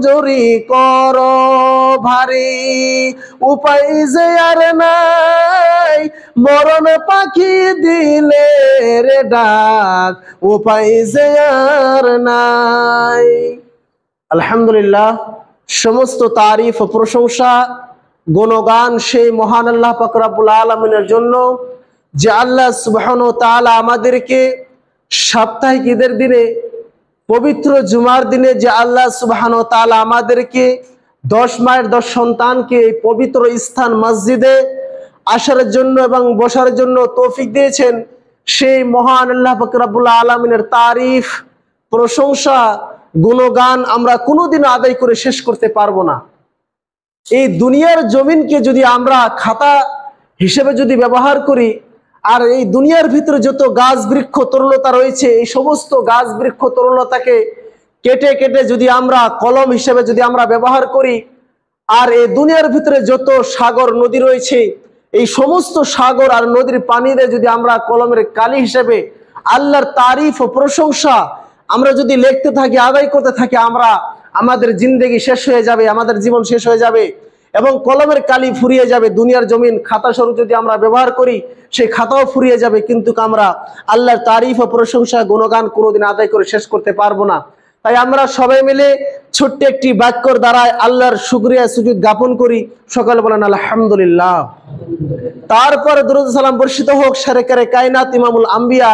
মঞ্জুরি করো ভারী, উপায় যে আর নাই, মরণ পাখি দিলে রে ডাক, উপায় যে আর নাই। আলহামদুলিল্লাহ, সমস্ত তারিফ ও প্রশংসা গুণগান সেই মহান আল্লাহ পাক রব্বুল আলামিনের জন্য, যে আল্লাহ সুবহানাহু ওয়া তাআলা আমাদেরকে সাপ্তাহিক ঈদের দিনে, পবিত্র জুমার দিনে যে আল্লাহ সুবহানাহু ওয়া তাআলা আমাদেরকে 10 মায়ের 10 সন্তানকে এই পবিত্র স্থান মসজিদে আসার জন্য এবং বসার জন্য তৌফিক দিয়েছেন, সেই মহান আল্লাহ পাক রব্বুল আলামিনের তারিফ, প্রশংসা, গুণগান আমরা কোনোদিন আদায় করে শেষ করতে পারবো না। এই দুনিয়ার জমিনকে যদি আমরা খাতা হিসেবে যদি ব্যবহার করি, আর এই দুনিয়ার ভিতরে যত গাছ বৃক্ষ তরুলতা রয়েছে, এই সমস্ত গাছ বৃক্ষ তরুলতাকে কেটে কেটে যদি আমরা কলম হিসেবে যদি আমরা ব্যবহার করি, আর এই দুনিয়ার ভিতরে যত সাগর নদী রয়েছে, এই সমস্ত সাগর আর নদীর পানিতে যদি আমরা কলমের কালি হিসেবে আল্লাহর তারিফ ও প্রশংসা আমরা যদি লিখতে থাকি, আদায় করতে থাকি, আমাদের জিন্দেগি শেষ হয়ে যাবে, আমাদের জীবন শেষ হয়ে যাবে এবং কলমের কালি ফুরিয়ে যাবে। দুনিয়ার জমিন খাতা স্বরূপ যদি আমরা ব্যবহার করি, সেই খাতাও ফুরিয়ে যাবে, কিন্তু আমরা আল্লাহর তারিফ ও প্রশংসা গুণগান কোনোদিন আদায় করে শেষ করতে পারবো না। তাই আমরা সবাই মিলে ছোট্ট একটি বাক্যর দ্বারায় আল্লাহর শুকরিয়া সুজুদ জ্ঞাপন করি। সকালে বলেন আলহামদুলিল্লাহ। তারপর দুরূদ সালাম বর্ষিত হোক সরকারে কায়নাত ইমামুল আম্বিয়া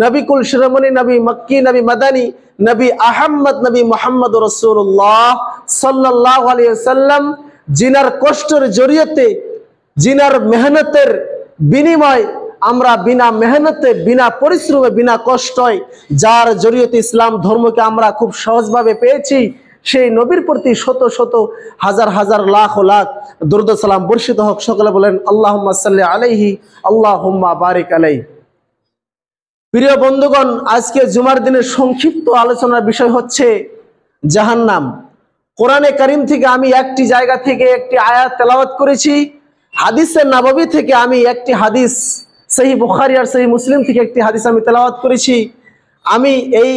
নবী কুল শিরোমণি নবী মক্কি নবী মাদানী নবী আহমদ নবী মুহাম্মদ রাসূলুল্লাহ সাল্লাল্লাহু আলাইহি ওয়াসাল্লাম, জিনার কষ্টের জরিয়তে, জিনার মেহনতের বিনিময় আমরা বিনা মেহনতে, বিনা পরিশ্রমে, বিনা কষ্টয় যার জরিয়তে ইসলাম ধর্মকে আমরা খুব সহজভাবে পেয়েছি, সেই নবীর প্রতি শত শত হাজার হাজার লাখ ও লাখ দুরূদ সালাম বর্ষিত হোক। সকলে বলেন আল্লাহুম্মা সাল্লি আলাইহি আল্লাহুম্মা বারিক আলাইহি। প্রিয় বন্ধুগণ, আজকে জুমার দিনের সংক্ষিপ্ত আলোচনার বিষয় হচ্ছে জাহান্নাম। কোরআনে কারীম থেকে আমি একটি জায়গা থেকে একটি আয়াত তেলাওয়াত করেছি, হাদিসে নববী থেকে আমি একটি হাদিস, সহিহ বুখারী আর সহিহ মুসলিম থেকে একটি হাদিস আমি তেলাওয়াত করেছি। আমি এই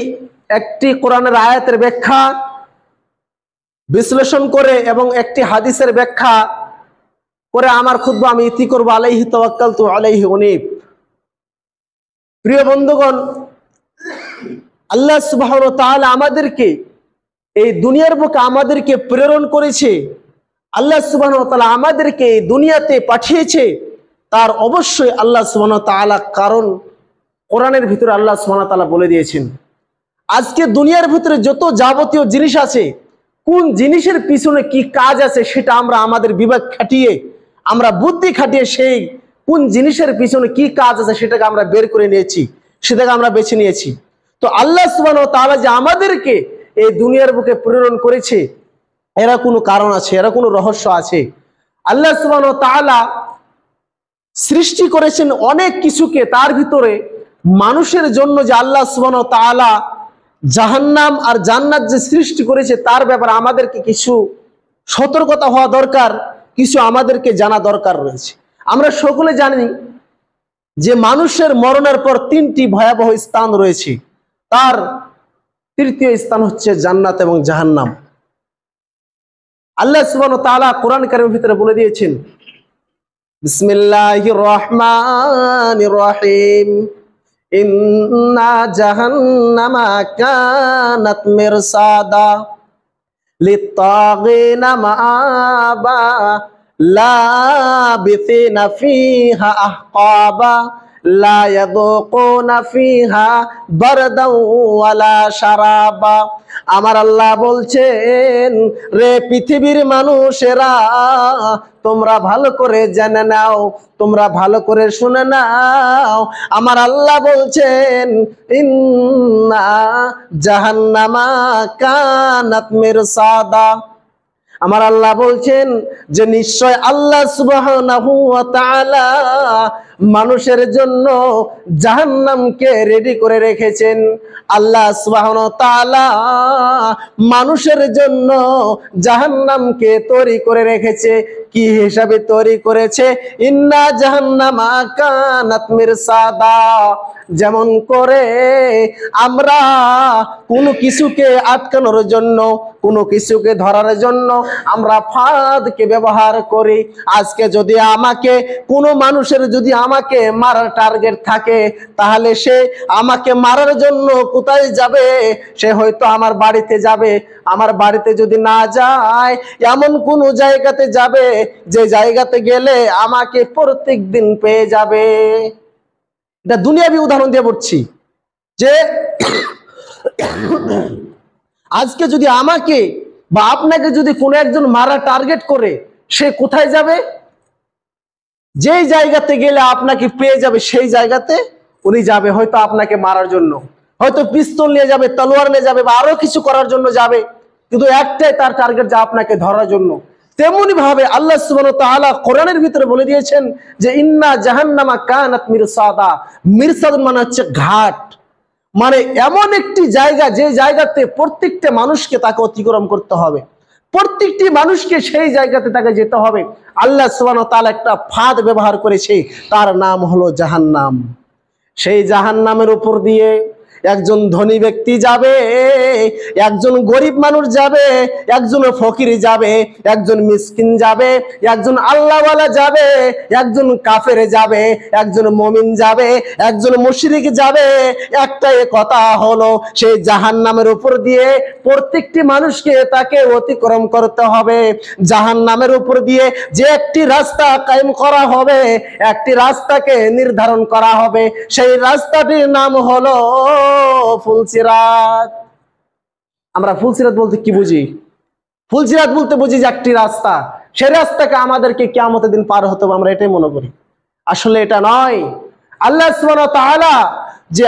একটি কোরআনের আয়াতের ব্যাখ্যা বিশ্লেষণ করে এবং একটি হাদিসের ব্যাখ্যা করে আমার খুতবা আমি ইতি করব, আলাইহি তাওয়াক্কালতু আলাইহি উনীব। প্রিয় বন্ধুগণ, আল্লাহ সুবহানাহু ওয়া তাআলা আমাদেরকে এই দুনিয়ার বুকে আমাদেরকে প্রেরণ করেছে, আল্লাহ সুবহানাহু ওয়া তাআলা আমাদেরকে এই দুনিয়াতে পাঠিয়েছে, তার অবশ্যই আল্লাহ সুবহানাহু ওয়া তাআলা কারণ কোরআনের ভিতরে আল্লাহ সুবহানাহু ওয়া তাআলা বলে দিয়েছেন। আজকে দুনিয়ার ভিতরে যত যাবতীয় জিনিস আছে, কোন জিনিসের পিছনে কি কাজ আছে সেটা আমরা আমাদের বিবেক খাটিয়ে, আমরা বুদ্ধি খাটিয়ে সেই কোন জিনিসের পিছনে কি কাজ আছে সেটাকে আমরা বের করে নিয়েছি, সেটাকে আমরা বেছে নিয়েছি। তো আল্লাহ সুবহানাহু ওয়া তাআলা যে আমাদেরকে এই দুনিয়ার বুকে প্রেরণ করেছে, এরা কোনো কারণ আছে, এরা কোনো রহস্য আছে। আল্লাহ সুবহানাহু ওয়া তাআলা সৃষ্টি করেছেন অনেক কিছুকে, তার ভিতরে মানুষের জন্য যে আল্লাহ সুবহানাহু ওয়া তাআলা জাহান্নাম আর জান্নাত যে সৃষ্টি করেছে, তার ব্যাপারে আমাদেরকে কিছু সতর্কতা হওয়া দরকার, কিছু আমাদেরকে জানা দরকার রয়েছে। আমরা সকলে জানি যে মানুষের মরণের পর 3টি ভয়াবহ স্থান রয়েছে, তার তৃতীয় স্থান হচ্ছে জান্নাত এবং জাহান্নাম। আল্লাহ সুবহানাহু ওয়া তাআলা কোরআন কারীমের ভিতরে বলে দিয়েছেন, বিসমিল্লাহির রহমানির রহিম, ইন্না জাহান্নামা কানাত মিরসাদা লিত্তাগিনা মাআবা লাবিথিনা ফিহা আহকাবা লা ইয়াযুকুনা ফিহা বারদাও ওয়ালা শারাবা। আমার আল্লাহ বলছেন, রে পৃথিবীর মানুষেরা, তোমরা ভালো করে জেনে নাও, তোমরা ভালো করে শুনে নাও। আমার আল্লাহ বলছেন, ইন্না জাহান্নামা কানাত মিরসাদা। আমার আল্লাহ বলছেন যে নিশ্চয় আল্লাহ সুবহানাহু ওয়া তাআলা মানুষের জন্য জাহান্নামকে রেডি করে রেখেছেন। আল্লাহ সুবহানাহু ওয়া তাআলা মানুষের জন্য জাহান্নামকে তৈরি করে রেখেছে। কি হিসাবে তৈরি করেছে? ইন্না জাহান্নামা কানাত মিরসাদা। যেমন করে আমরা কোনো কিছুকে আটকানোর জন্য, কোনো কিছুকে ধরার জন্য আমরা ফাঁদকে ব্যবহার করি। আজকে যদি আমাকে কোনো মানুষের যদি আমাকে মারার টার্গেট থাকে, তাহলে সে আমাকে মারার জন্য কোথায় যাবে? সে হয়তো আমার বাড়িতে যাবে। আমার বাড়িতে যদি না যায়, এমন কোনো জায়গাতে যাবে যে জায়গাতে গেলে আমাকে প্রত্যেক দিন পেয়ে যাবে। এটা দুনিয়াবি উদাহরণ দিয়ে বলছি যে আজকে যদি আমাকে বা আপনাকে যদি কোনো একজন মারা টার্গেট করে, সে কোথায় যাবে? যেই জায়গাতে গেলে আপনাকে পেয়ে যাবে সেই জায়গাতে উনি যাবে, হয়তো আপনাকে মারার জন্য, হয়তো পিস্তল নিয়ে যাবে, তলোয়ার নিয়ে যাবে, বা আরো কিছু করার জন্য যাবে, কিন্তু একটাই তার টার্গেট, যা আপনাকে ধরার জন্য। তেমনি ভাবে আল্লাহ সুবহানাহু ওয়া তাআলা কোরআনের ভিতরে বলে দিয়েছেন যে ইন্না জাহান্নামা কানাত মিরসাদা। মিরসাদ মানে হচ্ছে ঘাট, মানে এমন একটি জায়গা যে জায়গাতে প্রত্যেকটা মানুষকে তাকে অতিক্রম করতে হবে, প্রত্যেকটি মানুষকে সেই জায়গাতে তাকে যেতে হবে। আল্লাহ সুবহানাহু ওয়া তাআলা একটা ফাঁদ ব্যবহার করেছে, তার নাম হলো জাহান্নাম। সেই জাহান্নামের উপর দিয়ে একজন ধনী ব্যক্তি যাবে, একজন গরিব মানুষ যাবে, একজন ফকির যাবে, একজন মিসকিন যাবে, একজন আল্লাহওয়ালা যাবে, একজন কাফের যাবে, একজন মুমিন যাবে, একজন মুশরিক যাবে। একটাই কথা হলো, সেই জাহান্নামের উপর দিয়ে প্রত্যেকটি মানুষকে তাকে অতিক্রম করতে হবে। জাহান্নামের উপর দিয়ে যে একটি রাস্তা কায়েম করা হবে, একটি রাস্তাকে নির্ধারণ করা হবে, সেই রাস্তাটির নাম হলো ফুলসিরাত। আমরা ফুলসিরাত বলতে কি বুঝি? ফুলসিরাত বলতে বুঝি যে একটি রাস্তা, সেই রাস্তাকে আমাদেরকে কিয়ামতের দিন পার হতে হবে, আমরা এটাই মনে করি। আসলে এটা নয়। আল্লাহ সুবহানাহু ওয়া তাআলা যে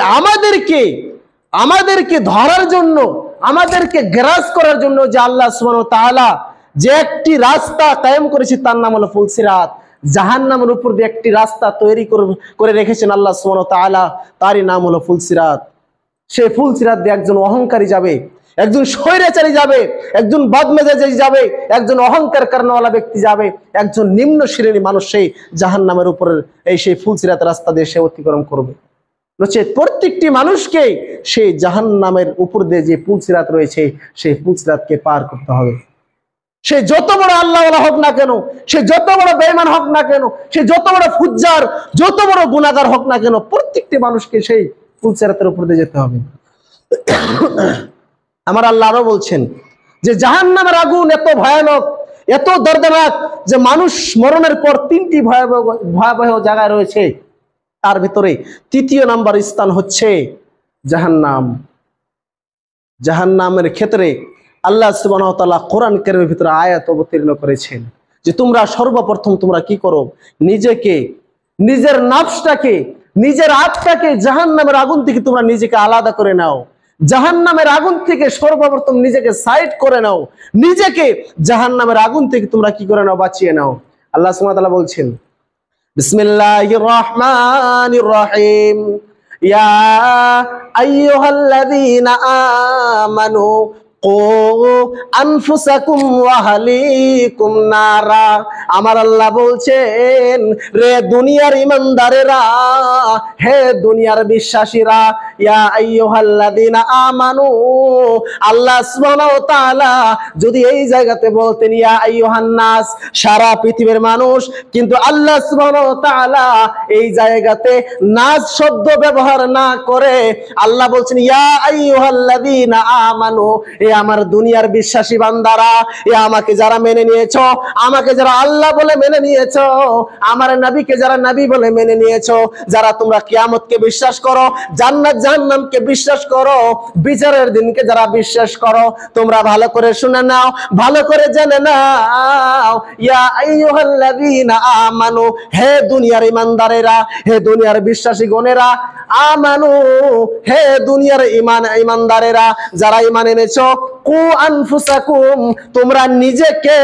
আমাদেরকে ধরার জন্য, আমাদেরকে গ্রাস করার জন্য যে আল্লাহ সুবহানাহু ওয়া তাআলা যে একটি রাস্তা কায়েম করেছে, তার নাম হলো ফুলসিরাত। জাহান্নামের উপর দিয়ে একটি রাস্তা তৈরি করে রেখেছেন আল্লাহ সুবহানাহু ওয়া তাআলা, তারই নাম হলো ফুলসিরাত। সেই ফুলসিরাত দিয়ে একজন অহংকারী যাবে, একজন স্বৈরাচারী যাবে, একজন বদমেজাজি যাবে, একজন অহংকার কারণওয়ালা ব্যক্তি যাবে, একজন নিম্ন শ্রেণীর মানুষ সেই জাহান্নামের উপরে সেই ফুলসিরাত রাস্তা দিয়ে সে অতিক্রম করবে। প্রত্যেকটি মানুষকে সেই জাহান্নামের উপর দিয়ে যে ফুলসিরাত রয়েছে, সেই ফুলসিরাতকে পার করতে হবে। সে যত বড় আল্লাহওয়ালা হোক না কেন, সে যত বড় বেঈমান হোক না কেন, সে যত বড় ফুজ্জার, যত বড় গুনাহগার হোক না কেন, প্রত্যেকটি মানুষকে সেই ফুলসিরাতের উপর দিয়ে যেতে হবে। আমার আল্লাহ আরো বলছেন যে জাহান্নামের আগুন এত ভয়ানক, এত দর্দনাক যে মানুষ মরণের পর তিনটি ভয়াবহ জায়গায় রয়েছে। তার ভিতরে তৃতীয় নাম্বার স্থান হচ্ছে জাহান্নাম। জাহান্নামের ক্ষেত্রে আল্লাহ সুবহানাহু ওয়া তাআলা কোরআন কারীমের ভিতরে আয়াত অবতীর্ণ করেছেন যে তোমরা সর্বপ্রথম তোমরা কি করো, নিজেকে, নিজের নফসটাকে, নিজের আত্মাকে জাহান্নামের আগুন থেকে তোমরা নিজেকে আলাদা করে নাও। জাহান্নামের আগুন থেকে সর্বপ্রথম নিজেকে সাইড করে নাও, নিজেকে জাহান্নামের আগুন থেকে তোমরা কি করে নাও, বাঁচিয়ে নাও। আল্লাহ সুবহানাহু ওয়া তাআলা বলছেন বিসমিল্লাহির রহমানির রহিম, ইয়া আইয়ুহাল্লাযীনা আমানু আনফুসাকুম ওয়া আহলিকুম নারা। আমার আল্লাহ বলছেন, রে দুনিয়ার ইমানদারেরা, হে দুনিয়ার বিশ্বাসীরা, ইয়া আইয়ুহাল্লাযীনা আমানু। আল্লাহ সুবহানাহু ওয়া তাআলা যদি এই জায়গাতে বলতেন ইয়া আইয়ুহান নাস, সারা পৃথিবীর মানুষ, কিন্তু আল্লাহ সুবহানাহু ওয়া তাআলা এই জায়গাতে নাস শব্দ ব্যবহার না করে আল্লাহ বলছেন ইয়া আইয়ুহাল্লাযীনা আমানু, এ আমার দুনিয়ার বিশ্বাসী বান্দারা, এ আমাকে যারা মেনে নিয়েছো, আমাকে যারা আল্লাহ বলে মেনে নিয়েছো, আমার নবীকে যারা নবী বলে মেনে নিয়েছো, যারা তোমরা কিয়ামতকে বিশ্বাস করো, জান্নাত জাহান্নামকে বিশ্বাস করো, বিচারের দিনকে যারা বিশ্বাস করো, তোমরা ভালো করে শুনে নাও, ভালো করে জেনে নাও, ইয়া আইয়ুহাল্লাযীনা আমানু, হে দুনিয়ার ইমানদারেরা, হে দুনিয়ার বিশ্বাসী গণেরা, আমানু, হে দুনিয়ার ইমানদারেরা, যারা ঈমান এনেছো, কু আনফুসাকুম, তোমরা নিজেকে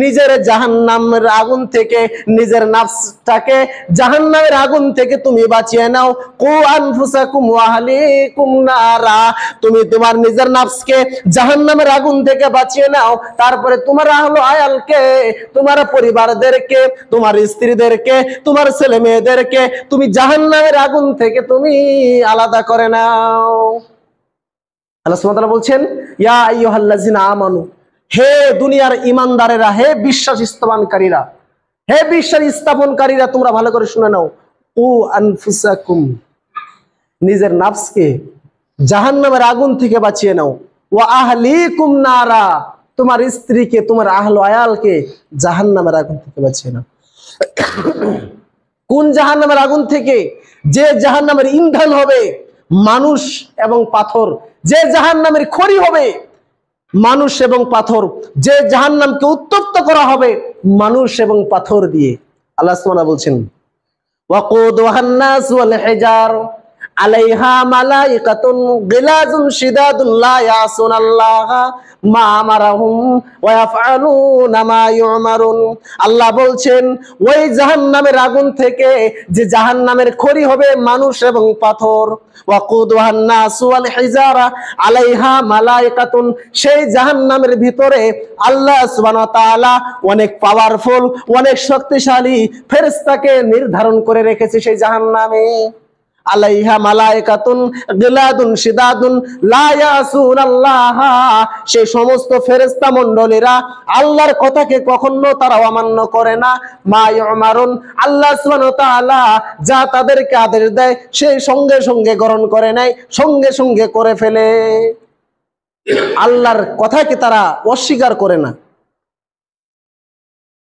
নিজের জাহান্নামের আগুন থেকে, নিজের নাফসটাকে জাহান্নামের আগুন থেকে তুমি বাঁচিয়ে নাও। কু আনফুসাকুম ওয়া আহলিকুম নারা, তুমি তোমার নিজের নাফসকে জাহান্নামের আগুন থেকে বাঁচিয়ে নাও, তারপরে তোমার আহলে আয়ালকে, তোমার পরিবারদেরকে, তোমার স্ত্রীদেরকে, তোমার ছেলে মেয়েদেরকে তুমি জাহান্নামের আগুন থেকে তুমি আলাদা করে নাও। আল্লাহ সুবহানাহু ওয়া তাআলা বলছেন, ইয়া আইয়ুহাল্লাযিনা আমানু, হে দুনিয়ার ঈমানদারেরা, হে বিশ্বাস স্থাপনকারীরা, হে বিশ্বাস স্থাপনকারীরা, তোমরা ভালো করে শুনে নাও। কু আনফুসাকুম, নিজের নাফসকে জাহান্নামের আগুন থেকে বাঁচিয়ে নাও। ওয়া আহলিকুম নারা, তোমার স্ত্রীকে, তোমার আহলে আয়ালকে জাহান্নামের আগুন থেকে বাঁচিয়ে নাও। কোন জাহান্নামের আগুন থেকে? যে জাহান্নামের ইন্ধন হবে মানুষ এবং পাথর, যে জাহান্নামের খড়ি হবে মানুষ এবং পাথর, যে জাহান্নামকে উত্তপ্ত করা হবে মানুষ এবং পাথর দিয়ে। আল্লাহ সুবহানাহু বলছেন, ওয়াকুদুহান নাস ওয়াল হিজার আলাইহা মালাইকাতুন গিলাযুন শিদাদুন লা ইয়াসুনাল্লাহা মা আমারাহুম ওয়া ইয়াফআলুনা মা ইউমারুন। আল্লাহ বলছেন, ওই জাহান্নামের আগুন থেকে যে জাহান্নামের খড়ি হবে মানুষ এবং পাথর, ওয়াকুদুহান নাস ওয়াল হিজারা আলাইহা মালাইকাতুন, সেই জাহান্নামের ভিতরে আল্লাহ সুবহানাহু ওয়া তাআলা অনেক পাওয়ারফুল, অনেক শক্তিশালী ফেরেশতাকে নির্ধারণ করে রেখেছে সেই জাহান্নামে। আলাইহা মালাইকাতুন গিলাদুন শিদাদুন লা ইয়াসুনাল্লাহা, সেই সমস্ত ফেরেশতা মণ্ডলীরা আল্লাহর কথাকে কখনো তারা অমান্য করে না। মা ইউমারুন, আল্লাহ সুবহানাহু ওয়া তাআলা যা তাদেরকে আদেশ দেয় সেই সঙ্গে সঙ্গে গ্রহণ করে নেয়, সঙ্গে সঙ্গে করে ফেলে। আল্লাহর কথাকে তারা অস্বীকার করে না।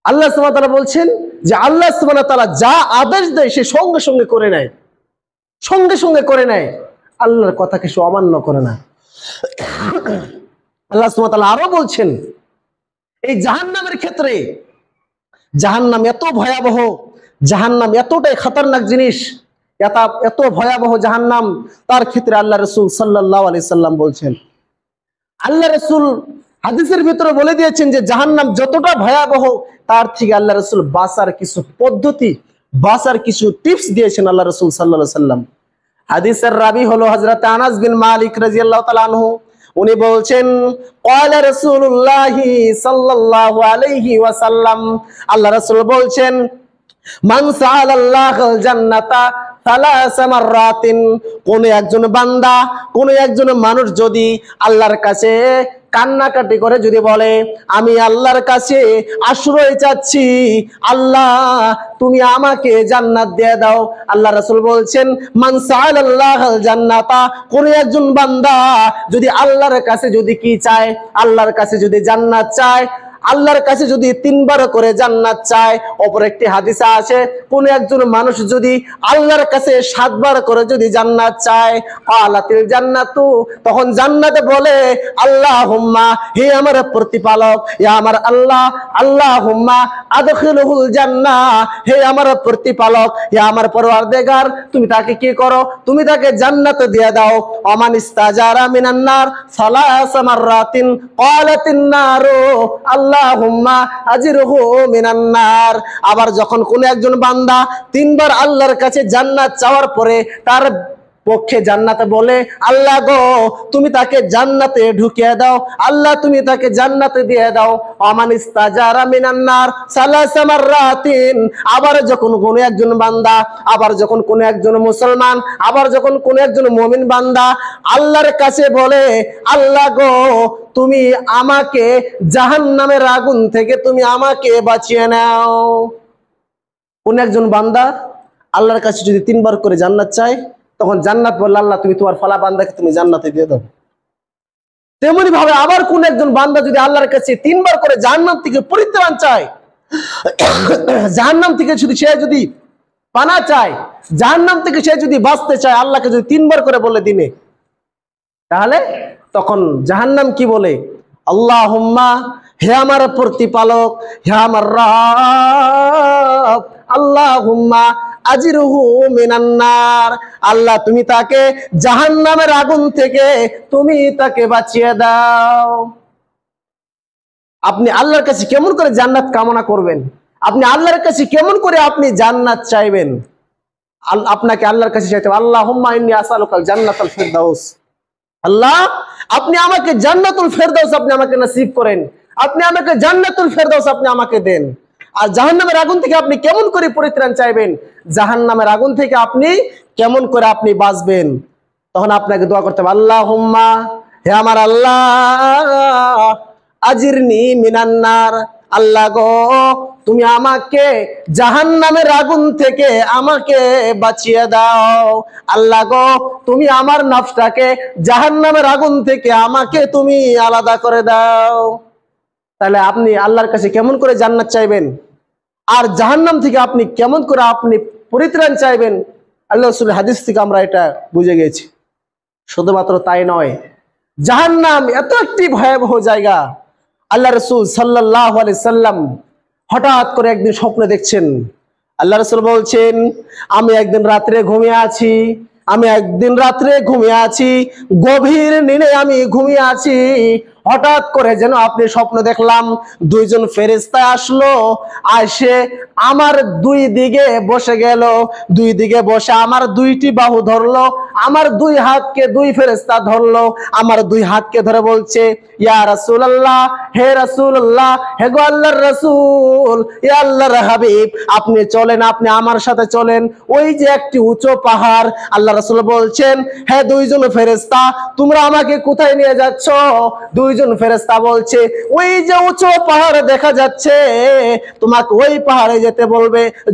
আল্লাহ সুবহানাহু ওয়া তাআলা বলছেন যে আল্লাহ সুবহানাহু ওয়া তাআলা যা আদেশ দেয় সে সঙ্গে সঙ্গে করে নেয়, সঙ্গে সঙ্গে করে নেয়, আল্লাহর কথাকে সে অমান্য করে না। আল্লাহ সুবহানাহু ওয়া তাআলা আরো বলছেন, এই জাহান্নামের ক্ষেত্রে, জাহান্নাম এত ভয়াবহ, জাহান্নাম এতটাই খতরনাক জিনিস, এত ভয়াবহ জাহান্নাম, তার ক্ষেত্রে আল্লাহ রাসূল সাল্লাল্লাহু আলাইহি সাল্লাম বলছেন, আল্লাহ রাসূল হাদিসের ভিতরে বলে দিয়েছেন যে জাহান্নাম যতটা ভয়াবহ তার থেকে আল্লাহ রাসূল বাঁচার কিছু পদ্ধতি, বাঁচার কিছু টিপস দিয়েছেন আল্লাহ রাসূল সাল্লাল্লাহু আলাইহি সাল্লাম। হাদিসের রাবি হলো হযরত আনাস বিন মালিক রাদিয়াল্লাহু তাআলা আনহু। উনি বলছেন, ক্বালা রাসূলুল্লাহ সাল্লাল্লাহু আলাইহি ওয়াসাল্লাম, আল্লাহ রাসূল বলছেন, মান সাআলাল্লাহুল জান্নাতা সালাসা মাররাতিন, কোন একজন বান্দা, কোন একজন মানুষ যদি আল্লাহর কাছে কান্নাকাটি করে যদি বলে, আমি আল্লাহর কাছে আশ্রয় চাচ্ছি, আল্লাহ তুমি আমাকে জান্নাত দিয়ে দাও। আল্লাহ রাসূল বলছেন, মান সাআলাল্লাহুল জান্নাতা, কোন একজন বান্দা যদি আল্লাহর কাছে যদি কি চায়, আল্লাহর কাছে যদি জান্নাত চায়, আল্লাহর কাছে যদি 3 বার করে জান্নাত চায়। অপর একটি হাদিসে আছে, কোন একজন মানুষ যদি আল্লাহর কাছে 7 বার করে যদি জান্নাত চায়, আলাতিল জান্নাতু, তখন জান্নাতে বলে, আল্লাহুম্মা, হে আমার প্রতিপালক, ইয়া আমার আল্লাহ, আল্লাহুম্মা আদখিলহুল জান্নাহ, হে আমার প্রতিপালক, ইয়া আমার পরওয়ারদিগার, তুমি তাকে কি করো, তুমি তাকে জান্নাত দিয়ে দাও। ওমান ইস্তাজারা মিনান নার সালাসা মাররাতিন ক্বালাতিন নারু আল্লাহুম্মা আজিরহু মিনান নার। আবার যখন কোন একজন বান্দা 3 বার আল্লাহর কাছে জান্নাত চাওয়ার পরে তার পক্ষে জান্নাতে বলে, আল্লাহ গো তুমি তাকে জান্নাতে ঢুকিয়ে দাও, আল্লাহ তুমি তাকে জান্নাতে দিয়ে দাও। ওমান ইস্তাজারা মিনান নার সালাসা মাররাতিন, আবার যখন কোন একজন বান্দা, আবার যখন কোন একজন মুসলমান, আবার যখন কোন একজন মুমিন বান্দা আল্লাহর কাছে বলে, আল্লাহ গো তুমি আমাকে জাহান্নামের আগুন থেকে তুমি আমাকে বাঁচিয়ে নাও। কোন একজন বান্দা আল্লাহর কাছে যদি 3 বার করে জান্নাত চায়, তখন জান্নাত বলল, আল্লাহ তুমি তোমার ফলা বান্দাকে তুমি জান্নাতে দিয়ে দাও। তেমনি ভাবে আবার কোন একজন বান্দা যদি আল্লাহর কাছে 3 বার করে জাহান্নাম থেকে পরিত্রাণ চায়, জাহান্নাম থেকে সে যদি পানা চায়, জাহান্নাম থেকে সে যদি বাঁচতে চায়, আল্লাহকে যদি 3 বার করে বলে দিনে, তাহলে তখন জাহান্নাম কি বলে, আল্লাহুম্মা, হে আমার প্রতিপালক, হে আমার রব, আল্লাহুম্মা আজিরহু মিনান নার, আল্লাহ তুমি তাকে জাহান্নামের আগুন থেকে তুমি তাকে বাঁচিয়ে দাও। আপনি আল্লাহর কাছে কেমন করে জান্নাত কামনা করবেন? আপনি আল্লাহর কাছে কেমন করে আপনি জান্নাত চাইবেন? আপনাকে আল্লাহর কাছে চাইতে হবে, আল্লাহুম্মা ইন্নী আসআলুকাল জান্নাতাল ফিরদাউস, আল্লাহ আপনি আমাকে জান্নাতুল ফেরদাউস আপনি আমাকে নসিব করেন, আপনি আমাকে জান্নাতুল ফেরদাউস আপনি আমাকে দেন। আর জাহান্নামের আগুন থেকে আপনি কেমন করে পরিত্রাণ চাইবেন? জাহান্নামের আগুন থেকে আপনি কেমন করে আপনি বাঁচবেন? তখন আপনাকে দোয়া করতে হবে, আল্লাহুম্মা, হে আমার আল্লাহ, আজিরনি মিনান নার, আল্লাহ গো তুমি আমাকে জাহান্নামের আগুন থেকে আমাকে বাঁচিয়ে দাও। আল্লাহ গো তুমি আমার নফসটাকে জাহান্নামের আগুন থেকে আমাকে তুমি আলাদা করে দাও। তাহলে আপনি আল্লাহর কাছে কেমন করে জান্নাত চাইবেন, আর জাহান্নাম থেকে আপনি কেমন করে আপনি পরিত্রাণ চাইবেন, আল্লাহ রাসূলের হাদিস থেকে আমরা এটা বুঝে গেছি। শুধুমাত্র তাই নয়, জাহান্নাম এত একটি ভয়াবহ জায়গা, আল্লাহ রাসূল সাল্লাল্লাহু আলাইহি সাল্লাম হঠাৎ করে একদিন স্বপ্নে দেখছেন। আল্লাহ রাসূল বলছেন, আমি একদিন রাত্রে ঘুমিয়ে আছি, গভীর নিদে আমি ঘুমিয়ে আছি, হঠাৎ করে যেন আপনি স্বপ্ন দেখলাম দুইজন ফেরেশতা আসলো, আসে আমার দুই দিকে বসে গেল, দুই দিকে বসে আমার দুইটি বাহু ধরলো, আমার দুই হাতকে দুই ফেরেশতা ধরলো, আমার দুই হাতকে ধরে বলছে, ইয়া রাসূলুল্লাহ, হে রাসূলুল্লাহ, হে গো আল্লাহর রাসূল, ইয়া আল্লাহর হাবিব, আপনি চলেন, আপনি আমার সাথে চলেন, ওই যে একটি উঁচু পাহাড়। আল্লাহ রাসূল বলছেন, হে দুইজন ফেরেশতা, তোমরা আমাকে কোথায় নিয়ে যাচ্ছ? দুইজন ফেরেশতা বলছে, ওই যে উঁচু পাহাড় দেখা যাচ্ছে, তোমাকে ওই পাহাড়ে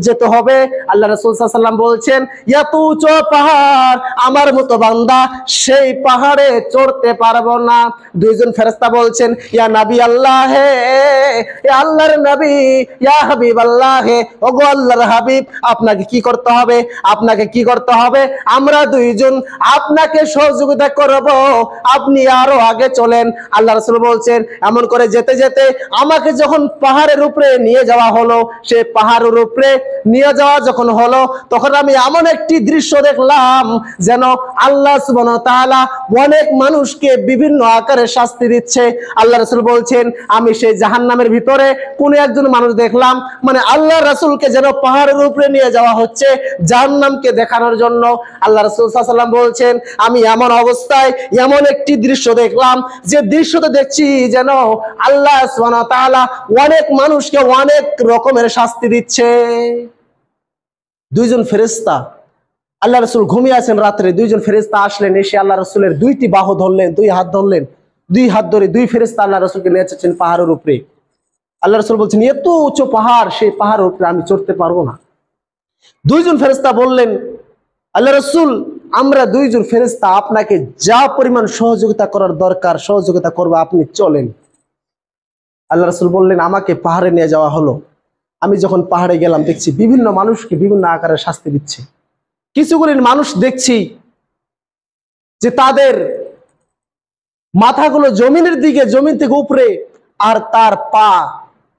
যেতে হবে। আল্লাহ রাসূল সাল্লাল্লাহু আলাইহি ওয়াসাল্লাম বলছেন, এত উঁচু পাহাড় আমার মতো বান্দা সেই পাহাড়ে চড়তে পারবো না। দুইজন ফেরেশতা বলছেন, ইয়া নবী আল্লাহ, হে আল্লাহর নবী, ইয়া হাবিব আল্লাহ, হে ওগো আল্লাহর হাবিব, আপনাকে কি করতে হবে? আমরা দুইজন আপনাকে সহযোগিতা করব, আপনি আরো আগে চলেন। আল্লাহ রাসূল বলছেন, এমন করে যেতে যেতে আমাকে যখন পাহাড়ের উপরে নিয়ে যাওয়া হলো, সেই পাহাড়ের উপরে নিয়ে যাওয়া যখন হলো, তখন আমি এমন একটি দৃশ্য দেখলাম যেন আল্লাহ সুবহানাহু ওয়া তাআলা অনেক মানুষকে বিভিন্ন আকারে শাস্তি দিচ্ছে। আল্লাহ রাসূল বলছেন, আমি সেই জাহান্নামের ভিতরে কোন একজন মানুষ দেখলাম, মানে আল্লাহ রাসূলকে যেন পাহাড়ের উপরে নিয়ে যাওয়া হচ্ছে জাহান্নামকে দেখানোর জন্য। আল্লাহ রাসূল সাল্লাল্লাহু আলাইহি ওয়াসাল্লাম বলছেন, আমি এমন অবস্থায় এমন একটি দৃশ্য দেখলাম, যে দৃশ্যটা দেখছি যেন আল্লাহ সুবহানাহু ওয়া তাআলা অনেক মানুষকে অনেক রকমের শাস্তি দিচ্ছে। দুইজন ফেরেশতা, আল্লাহ রাসূল ঘুমিয়ে আছেন রাত্রে, দুইজন ফেরেশতা আসলেন, এসে আল্লাহ রাসূলের দুইটি বাহু ধরলেন, দুই হাত ধরে দুই ফেরেশতা আল্লাহ রাসূলকে নিয়ে যাচ্ছেন পাহাড়ের উপরে। আল্লাহ রাসূল বলছেন, এত উঁচু পাহাড়, সেই পাহাড়ের উপরে আমি চড়তে পারবো না। দুইজন ফেরেশতা বললেন, আল্লাহ রাসূল, আমরা দুইজন ফেরেশতা আপনাকে যা পরিমাণ সহযোগিতা করার দরকার সহযোগিতা করবো, আপনি চলেন। আল্লাহ রাসূল বললেন, আমাকে পাহাড়ে নিয়ে যাওয়া হলো। আমি যখন পাহাড়ে গেলাম, দেখছি বিভিন্ন মানুষকে বিভিন্ন আকারে শাস্তি দিচ্ছে। কিছুগুলি মানুষ দেখছি যে তাদের মাথাগুলো জমিন থেকে উপরে, আর তার পা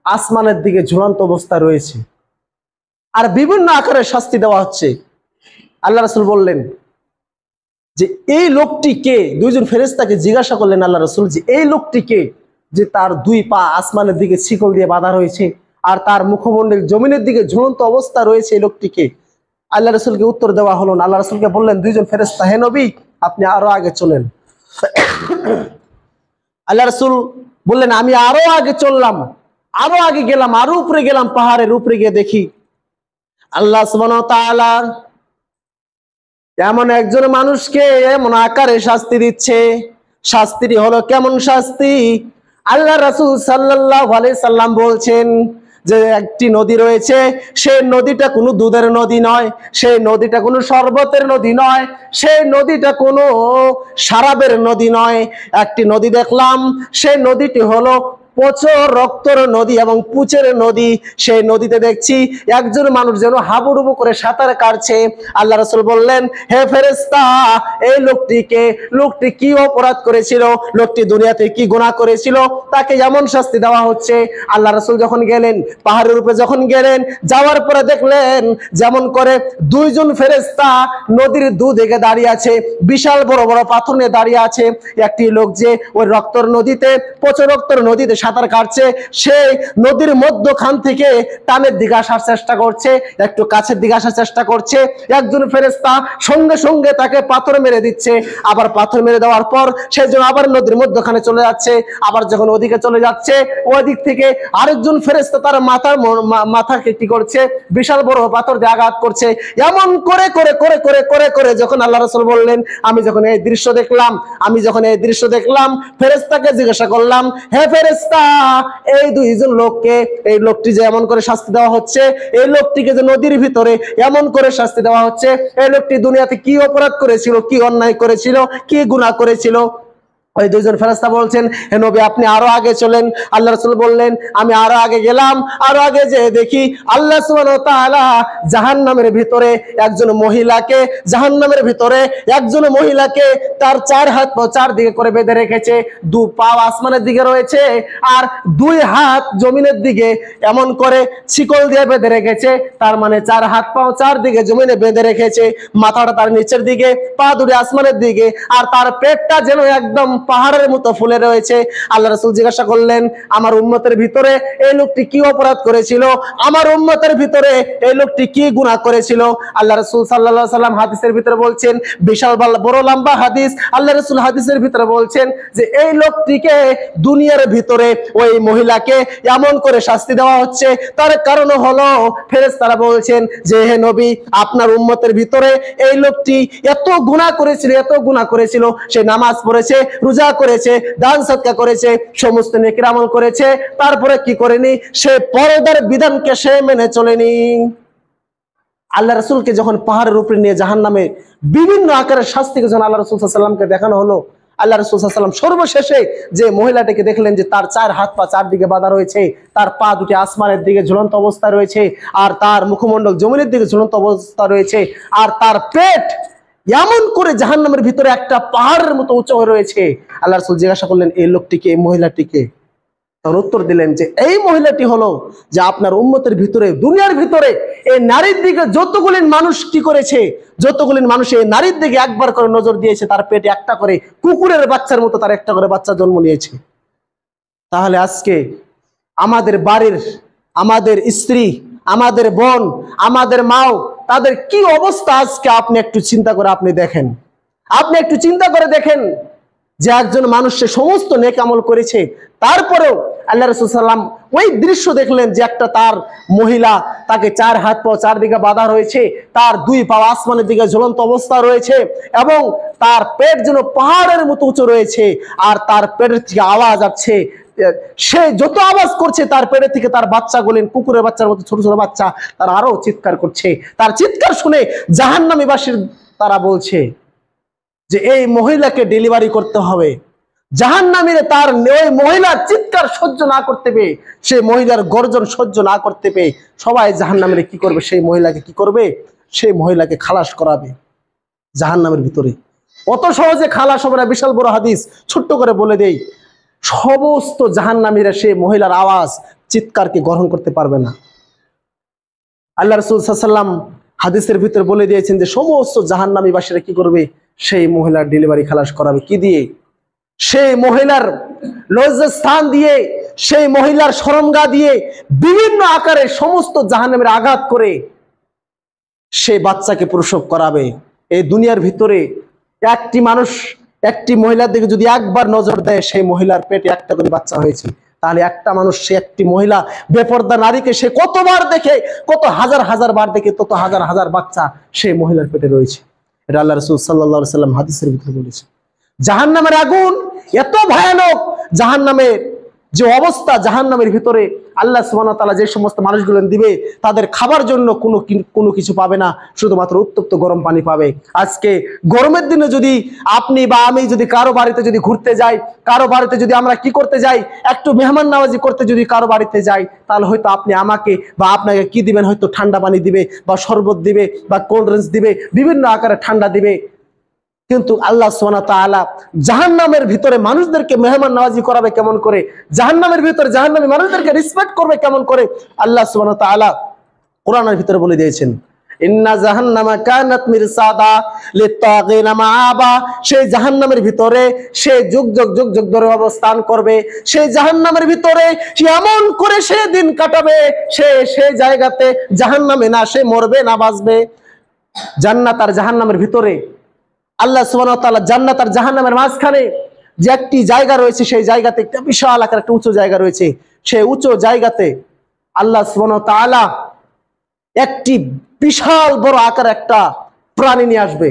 আসমানের দিকে ঝুলন্ত অবস্থা রয়েছে, আর বিভিন্ন আকারে শাস্তি দেওয়া হচ্ছে। আল্লাহ রাসূল বললেন যে এই লোকটি কে? দুইজন ফেরেশতাকে জিজ্ঞাসা করলেন আল্লাহ রাসূল, যে এই লোকটি কে, যে তার দুই পা আসমানের দিকে শিকল দিয়ে বাঁধা রয়েছে, আর তার মুখমণ্ডল জমিনের দিকে ঝুলন্ত অবস্থা রয়েছে, এই লোকটিকে? আল্লাহ রাসূলকে উত্তর দেওয়া হলো না। আল্লাহ রাসূলকে বললেন দুইজন ফেরেশতা, হে নবী, আপনি আরো আগে চলেন। আল্লাহ রাসূল বললেন, আমি আরো আগে চললাম, আরো আগে গেলাম, আরো উপরে গেলাম, পাহাড়ের উপরে গিয়ে দেখি আল্লাহ সুবহানাহু ওয়া তাআলা এমন একজন মানুষকে এমন আকারে শাস্তি দিচ্ছে। শাস্তিটি হলো কেমন শাস্তি? আল্লাহ রাসূল সাল্লাল্লাহু আলাইহি সাল্লাম বলছেন যে একটি নদী রয়েছে, সেই নদীটা কোনো দুধের নদী নয়, সেই নদীটা কোনো শরবতের নদী নয়, সেই নদীটা কোনো শরাবের নদী নয়। একটি নদী দেখলাম, সেই নদীটি হলো প্রচুর রক্তর নদী এবং পুচের নদী। সেই নদীতে দেখছি একজন মানুষ যেন হাবুডুবু করে সাঁতার কাটছে। আল্লাহ রাসূল বললেন, হে ফেরেশতা, এই লোকটি কি অপরাধ করেছিল, লোকটি দুনিয়াতে কি গুনাহ করেছিল, তাকে এমন শাস্তি দেওয়া হচ্ছে। আল্লাহ রাসূল যখন গেলেন, পাহাড়ের উপরে যখন গেলেন, যাওয়ার পরে দেখলেন যেমন করে দুইজন ফেরেশতা নদীর দুদিকে দাঁড়িয়ে আছে, বিশাল বড় বড় পাথর নিয়ে দাঁড়িয়ে আছে। একটি লোক যে ওই রক্তর নদীতে, প্রচুর রক্তর নদীতে সাঁতার কাটছে, সেই নদীর মধ্যখান থেকে টানের দিকে আসার চেষ্টা করছে, একটু কাছের দিকে আসার চেষ্টা করছে। একজন ফেরেশতা সঙ্গে সঙ্গে তাকে পাথর মেরে দিচ্ছে। আবার পাথর মেরে দেওয়ার পর সে যেন আবার নদীর মধ্যখানে চলে যাচ্ছে। আবার যখন ওদিকে চলে যাচ্ছে, ওই দিক থেকে আরেকজন ফেরেশতা তার মাথাকে কি করছে, বিশাল বড় পাথর দিয়ে আঘাত করছে। এমন করে করে করে করে করে করে যখন আল্লাহ রাসূল বললেন, আমি যখন এই দৃশ্য দেখলাম, ফেরেশতাকে জিজ্ঞাসা করলাম, হে ফেরেশতা, এই দুইজন লোককে, এই লোকটি যে এমন করে শাস্তি দেওয়া হচ্ছে, এই লোকটিকে যে নদীর ভিতরে এমন করে শাস্তি দেওয়া হচ্ছে, এই লোকটি দুনিয়াতে কি অপরাধ করেছিল, কি অন্যায় করেছিল, কি গুনাহ করেছিল? ওই দুইজন ফেরেশতা বলছেন, হে নবী, আপনি আরো আগে চলেন। আল্লাহ রাসূল বললেন, আমি আরো আগে গেলাম। আরো আগে যে দেখি আল্লাহ সুবহানাহু ওয়া তাআলা জাহান্নামের ভিতরে একজন মহিলাকে তার চার হাত পা চারদিকে করে বেঁধে রেখেছে। দু পা আসমানের দিকে রয়েছে আর দুই হাত জমিনের দিকে এমন করে শিকল দিয়ে বেঁধে রেখেছে। তার মানে চার হাত পা চারদিকে জমিনে বেঁধে রেখেছে, মাথাটা তার নিচের দিকে, পা দুটি আসমানের দিকে, আর তার পেটটা যেন একদম পাহাড়ের মতো ফুলে রয়েছে। আল্লাহ রাসূল জিজ্ঞাসা করলেন, আমার উম্মতের ভিতরে এই লোকটি কি অপরাধ করেছিল, আমার উম্মতের ভিতরে এই লোকটি কি গুনাহ করেছিল? আল্লাহ রাসূল সাল্লাল্লাহু আলাইহি সাল্লাম হাদিসের ভিতরে বলছেন, বিশাল বড় লম্বা হাদিস, আল্লাহ রাসূল হাদিসের ভিতরে বলছেন যে এই লোকটিকে দুনিয়ার ভিতরে ওই মহিলাকে এমন করে শাস্তি দেওয়া হচ্ছে, তার কারণ হলো ফেরেশতারা বলছেন যে, হে নবী, আপনার উম্মতের ভিতরে এই লোকটি এত গুনাহ করেছিল, সে নামাজ পড়েছে, রোজা করেছে, দান সদকা করেছে, সমস্ত নেকির আমল করেছে, তারপরে কি করেনি, সে পর্দার বিধানকে সে মেনে চলেনি। আল্লাহ রাসূলকে যখন পাহাড়ের উপরে নিয়ে জাহান্নামে বিভিন্ন আকারের শাস্তিকে যখন আল্লাহ রাসূল সাল্লাল্লাহু আলাইহি ওয়াসাল্লামকে দেখানো হলো, আল্লাহ রাসূল সাল্লাল্লাহু আলাইহি ওয়াসাল্লাম সর্বশেষে যে মহিলাটাকে দেখলেন যে তার চার হাত পা চারদিকে বাঁধা রয়েছে, তার পা দুটি আসমানের দিকে ঝুলন্ত অবস্থা রয়েছে, আর তার মুখমণ্ডল জমিনের দিকে ঝুলন্ত অবস্থা রয়েছে, আর তার পেট এমন করে জাহান্নামের ভিতরে একটা পাহাড়ের মতো উঁচু হয়ে রয়েছে। আল্লাহ রাসূল জিজ্ঞাসা করলেন, এই লোকটিকে, এই মহিলাটিকে? তখন উত্তর দিলেন যে এই মহিলাটি হলো যে আপনার উম্মতের ভিতরে, দুনিয়ার ভিতরে এই নারীর দিকে যতগুলি মানুষ কি করেছে, যতগুলি মানুষ এই নারীর দিকে একবার করে নজর দিয়েছে, তার পেটে একটা করে কুকুরের বাচ্চার মতো তার একটা করে বাচ্চা জন্ম নিয়েছে। তাহলে আজকে আমাদের বাড়ির, আমাদের স্ত্রী, আমাদের বোন, আমাদের মাও, তাদের কি অবস্থা আজকে আপনি একটু চিন্তা করে দেখেন যে একজন মানুষ সে সমস্ত নেক আমল করেছে, তারপরেও আল্লাহ রাসূল সাল্লাম ওই দৃশ্য দেখলেন যে একটা তার মহিলা, তাকে চার হাত পা চারদিকে বাঁধা রয়েছে, তার দুই পা আসমানের দিকে ঝুলন্ত অবস্থা রয়েছে, এবং তার পেট যেন পাহাড়ের মতো উঁচু রয়েছে, আর তার পেটের থেকে আওয়াজ আসছে। সে যত আওয়াজ করছে তার পেটের থেকে তার বাচ্চাগুলো, কুকুরের বাচ্চার মতো ছোট ছোট বাচ্চা, তারা আরো চিৎকার করছে। তার চিৎকার শুনে জাহান্নামীবাসীর তারা বলছে যে এই মহিলাকে ডেলিভারি করতে হবে। জাহান্নামীরা তার ওই মহিলার চিৎকার সহ্য না করতে পেয়ে, সেই মহিলার গর্জন সহ্য না করতে পেয়ে সবাই জাহান্নামীরা কি করবে, সেই মহিলাকে কি করবে, সেই মহিলাকে খালাস করাবে জাহান্নামের ভিতরে। অত সহজে খালাস হবে না, বিশাল বড় হাদিস, ছোট্ট করে বলে দেই, সমস্ত জাহান্নামীরা সেই মহিলার আওয়াজ চিৎকারকে গ্রহণ করতে পারবে না। আল্লাহ রাসূল সাল্লাল্লাহু আলাইহি ওয়াসাল্লাম হাদিসের ভিতরে বলে দিয়েছেন যে সমস্ত জাহান্নামীবাসীরা কি করবে, সেই মহিলার ডেলিভারি খালাস করাবে। কি দিয়ে? সেই মহিলার লজ্জাস্থান দিয়ে, সেই মহিলার শরমগা দিয়ে বিভিন্ন আকারে সমস্ত জাহান্নামের আঘাত করে সেই বাচ্চাকে প্রসব করাবে। এই দুনিয়ার ভিতরে একটি মানুষ একটি মহিলার দিকে যদি একবার নজর দেয়, সেই মহিলার পেটে একটা করে বাচ্চা হয়েছে, তাহলে একটা মানুষ, সে একটি মহিলা বেপর্দা নারীকে সে কতবার দেখে, কত হাজার হাজার বার দেখে, তত হাজার হাজার বাচ্চা সেই মহিলার পেটে রয়েছে। এটা আল্লাহ রাসূল সাল্লাল্লাহু আলাইহি ওয়াসাল্লাম হাদিসের ভিতরে বলেছে। জাহান্নামের আগুন এত ভয়ানক, যে অবস্থা জাহান্নামের ভিতরে, আল্লাহ সুবহানাহু ওয়া তাআলা যে সমস্ত মানুষগুলো দিবে তাদের খাবার জন্য কোনো কিছু পাবে না, শুধুমাত্র উত্তপ্ত গরম পানি পাবে। আজকে গরমের দিনে যদি আপনি বা আমি যদি কারো বাড়িতে যদি ঘুরতে যাই, কারো বাড়িতে যদি আমরা কি করতে যাই, একটু মেহমান নওয়াজি করতে যদি কারো বাড়িতে যাই, তাহলে হয়তো আপনি আমাকে বা আপনাকে কি দিবেন, হয়তো ঠান্ডা পানি দিবে বা শরবত দিবে বা কোল্ড ড্রিঙ্কস দিবে, বিভিন্ন আকারে ঠান্ডা দিবে। কিন্তু আল্লাহ সুবহানাহু ওয়া তাআলা জাহান্নামের ভিতরে মানুষদেরকে মেহমান নওয়াজি করাবে কেমন করে, জাহান্নামের ভিতরে জাহান্নামী মানুষদেরকে রেসপেক্ট করবে কেমন করে, আল্লাহ সুবহানাহু ওয়া তাআলা কোরআনের ভিতরে বলে দিয়েছেন, ইন্না জাহান্নামা কানাত মিরসাদা লিত্তাগিনা মাআবা। সেই জাহান্নামের ভিতরে সে যুগ যুগ ধরে অবস্থান করবে। সেই জাহান্নামের ভিতরে সে এমন করে সে দিন কাটাবে, সেই জায়গাতে জাহান্নামে না সে মরবে না বাঁচবে। জান্নাত আর জাহান্নামের ভিতরে আল্লাহ সুবহানাহু ওয়া তাআলা জান্নাত আর জাহান্নামের মাঝখানে যে একটি জায়গা রয়েছে, সেই জায়গাতে একটা বিশাল আকার একটা উঁচু জায়গা রয়েছে। সেই উঁচু জায়গাতে আল্লাহ সুবহানাহু ওয়া তাআলা একটি বিশাল বড় আকার একটা প্রাণী নিয়ে আসবে।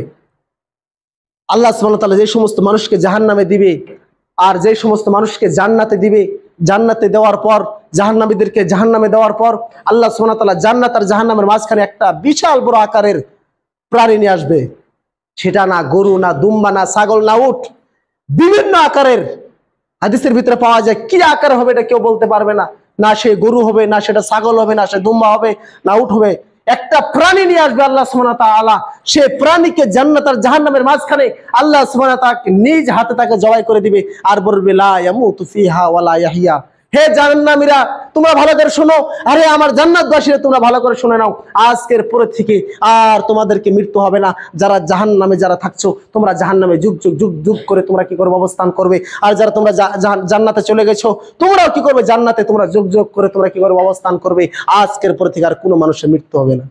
আল্লাহ সুবহানাহু ওয়া তাআলা যে সমস্ত মানুষকে জাহান্নামে দিবে আর যে সমস্ত মানুষকে জান্নাতে দিবে, জান্নাতে দেওয়ার পর জাহান্নামীদেরকে জাহান্নামে দেওয়ার পর আল্লাহ সুবহানাহু ওয়া তাআলা জান্নাত আর জাহান্নামের মাঝখানে একটা বিশাল বড় আকারের প্রাণী নিয়ে আসবে। সেটা না গরু, না দুম্বা, না ছাগল, না উট, বিভিন্ন আকারের হাদিসের ভিতরে পাওয়া যায়। কি আকার হবে এটা কেউ বলতে পারবে না, না সে গরু হবে, না সেটা ছাগল হবে, না সে দুম্বা হবে, না উট হবে। একটা প্রাণী নিয়ে আসবে আল্লাহ সুবহানাহু ওয়া তাআলা। সে প্রাণীকে জান্নাত আর জাহান্নামের মাঝখানে আল্লাহ সুবহানাহু ওয়া তাআলা নিজ হাতে তাকে জবাই করে দিবে আর বলবে লা ইয়ামুতু ফিহা ওয়ালা ইয়াহইয়া। হে জাহান্নামীরা তোমরা ভালো করে শোনো, আরে আমার জান্নাতবাসীরা তোমরা ভালো করে শুনে নাও, আজকের পরে থেকে আর তোমাদেরকে মৃত্যু হবে না। যারা জাহান্নামে যারা থাকছো, তোমরা জাহান্নামে যুগ যুগ করে তোমরা কি করবে, অবস্থান করবে। আর যারা তোমরা জান্নাতে চলে গেছো, তোমরাও কি করবে, জান্নাতে তোমরা যুগ করে তোমরা কি করবে, অবস্থান করবে। আজকের পরে থেকে আর কোনো মানুষের মৃত্যু হবে না।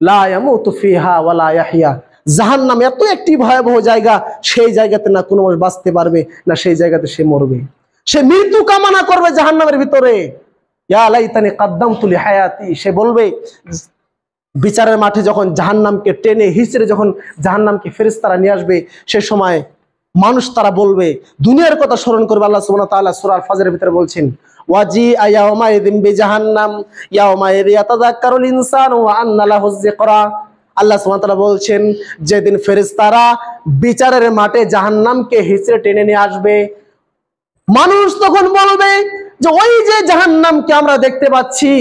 লা ইয়ামুতু ফিহা ওয়ালা ইয়াহইয়া। জাহান্নাম এত একটি ভয়াবহ জায়গা, সেই জায়গাতে না কোনো মানুষ বাঁচতে পারবে, না সেই জায়গাতে সে মরবে। সে মৃত্যু কামনা করবে জাহান্নামের ভিতরে, ইয়া লাইতানি কাদ্দামতু লিহায়াতি। সে বলবে বিচারের মাঠে যখন জাহান্নামকে টেনে হিচড়ে যখন জাহান্নামকে ফেরেশতারা নিয়ে আসবে, সে সময় মানুষ তারা বলবে, দুনিয়ার কথা স্মরণ করবে। আল্লাহ সুবহানাহু ওয়া তাআলা সূরা আল-ফাজরের ভিতরে বলছেন, ওয়াজি ইয়াউমা ইযিন বিজাহান্নাম ইয়াউমা ইয়াতাযাক্কারুল ইনসানু ওয়া আন্না লাহুয যিকরা। আল্লাহ সুবহানাহু ওয়া তাআলা বলছেন, যেদিন ফেরেশতারা বিচারের মাঠে জাহান্নামকে হিচড়ে টেনে নিয়ে আসবে, মানুষ তখন বলবে যে ওই যে জাহান্নামকে আমরা দেখতে পাচ্ছি,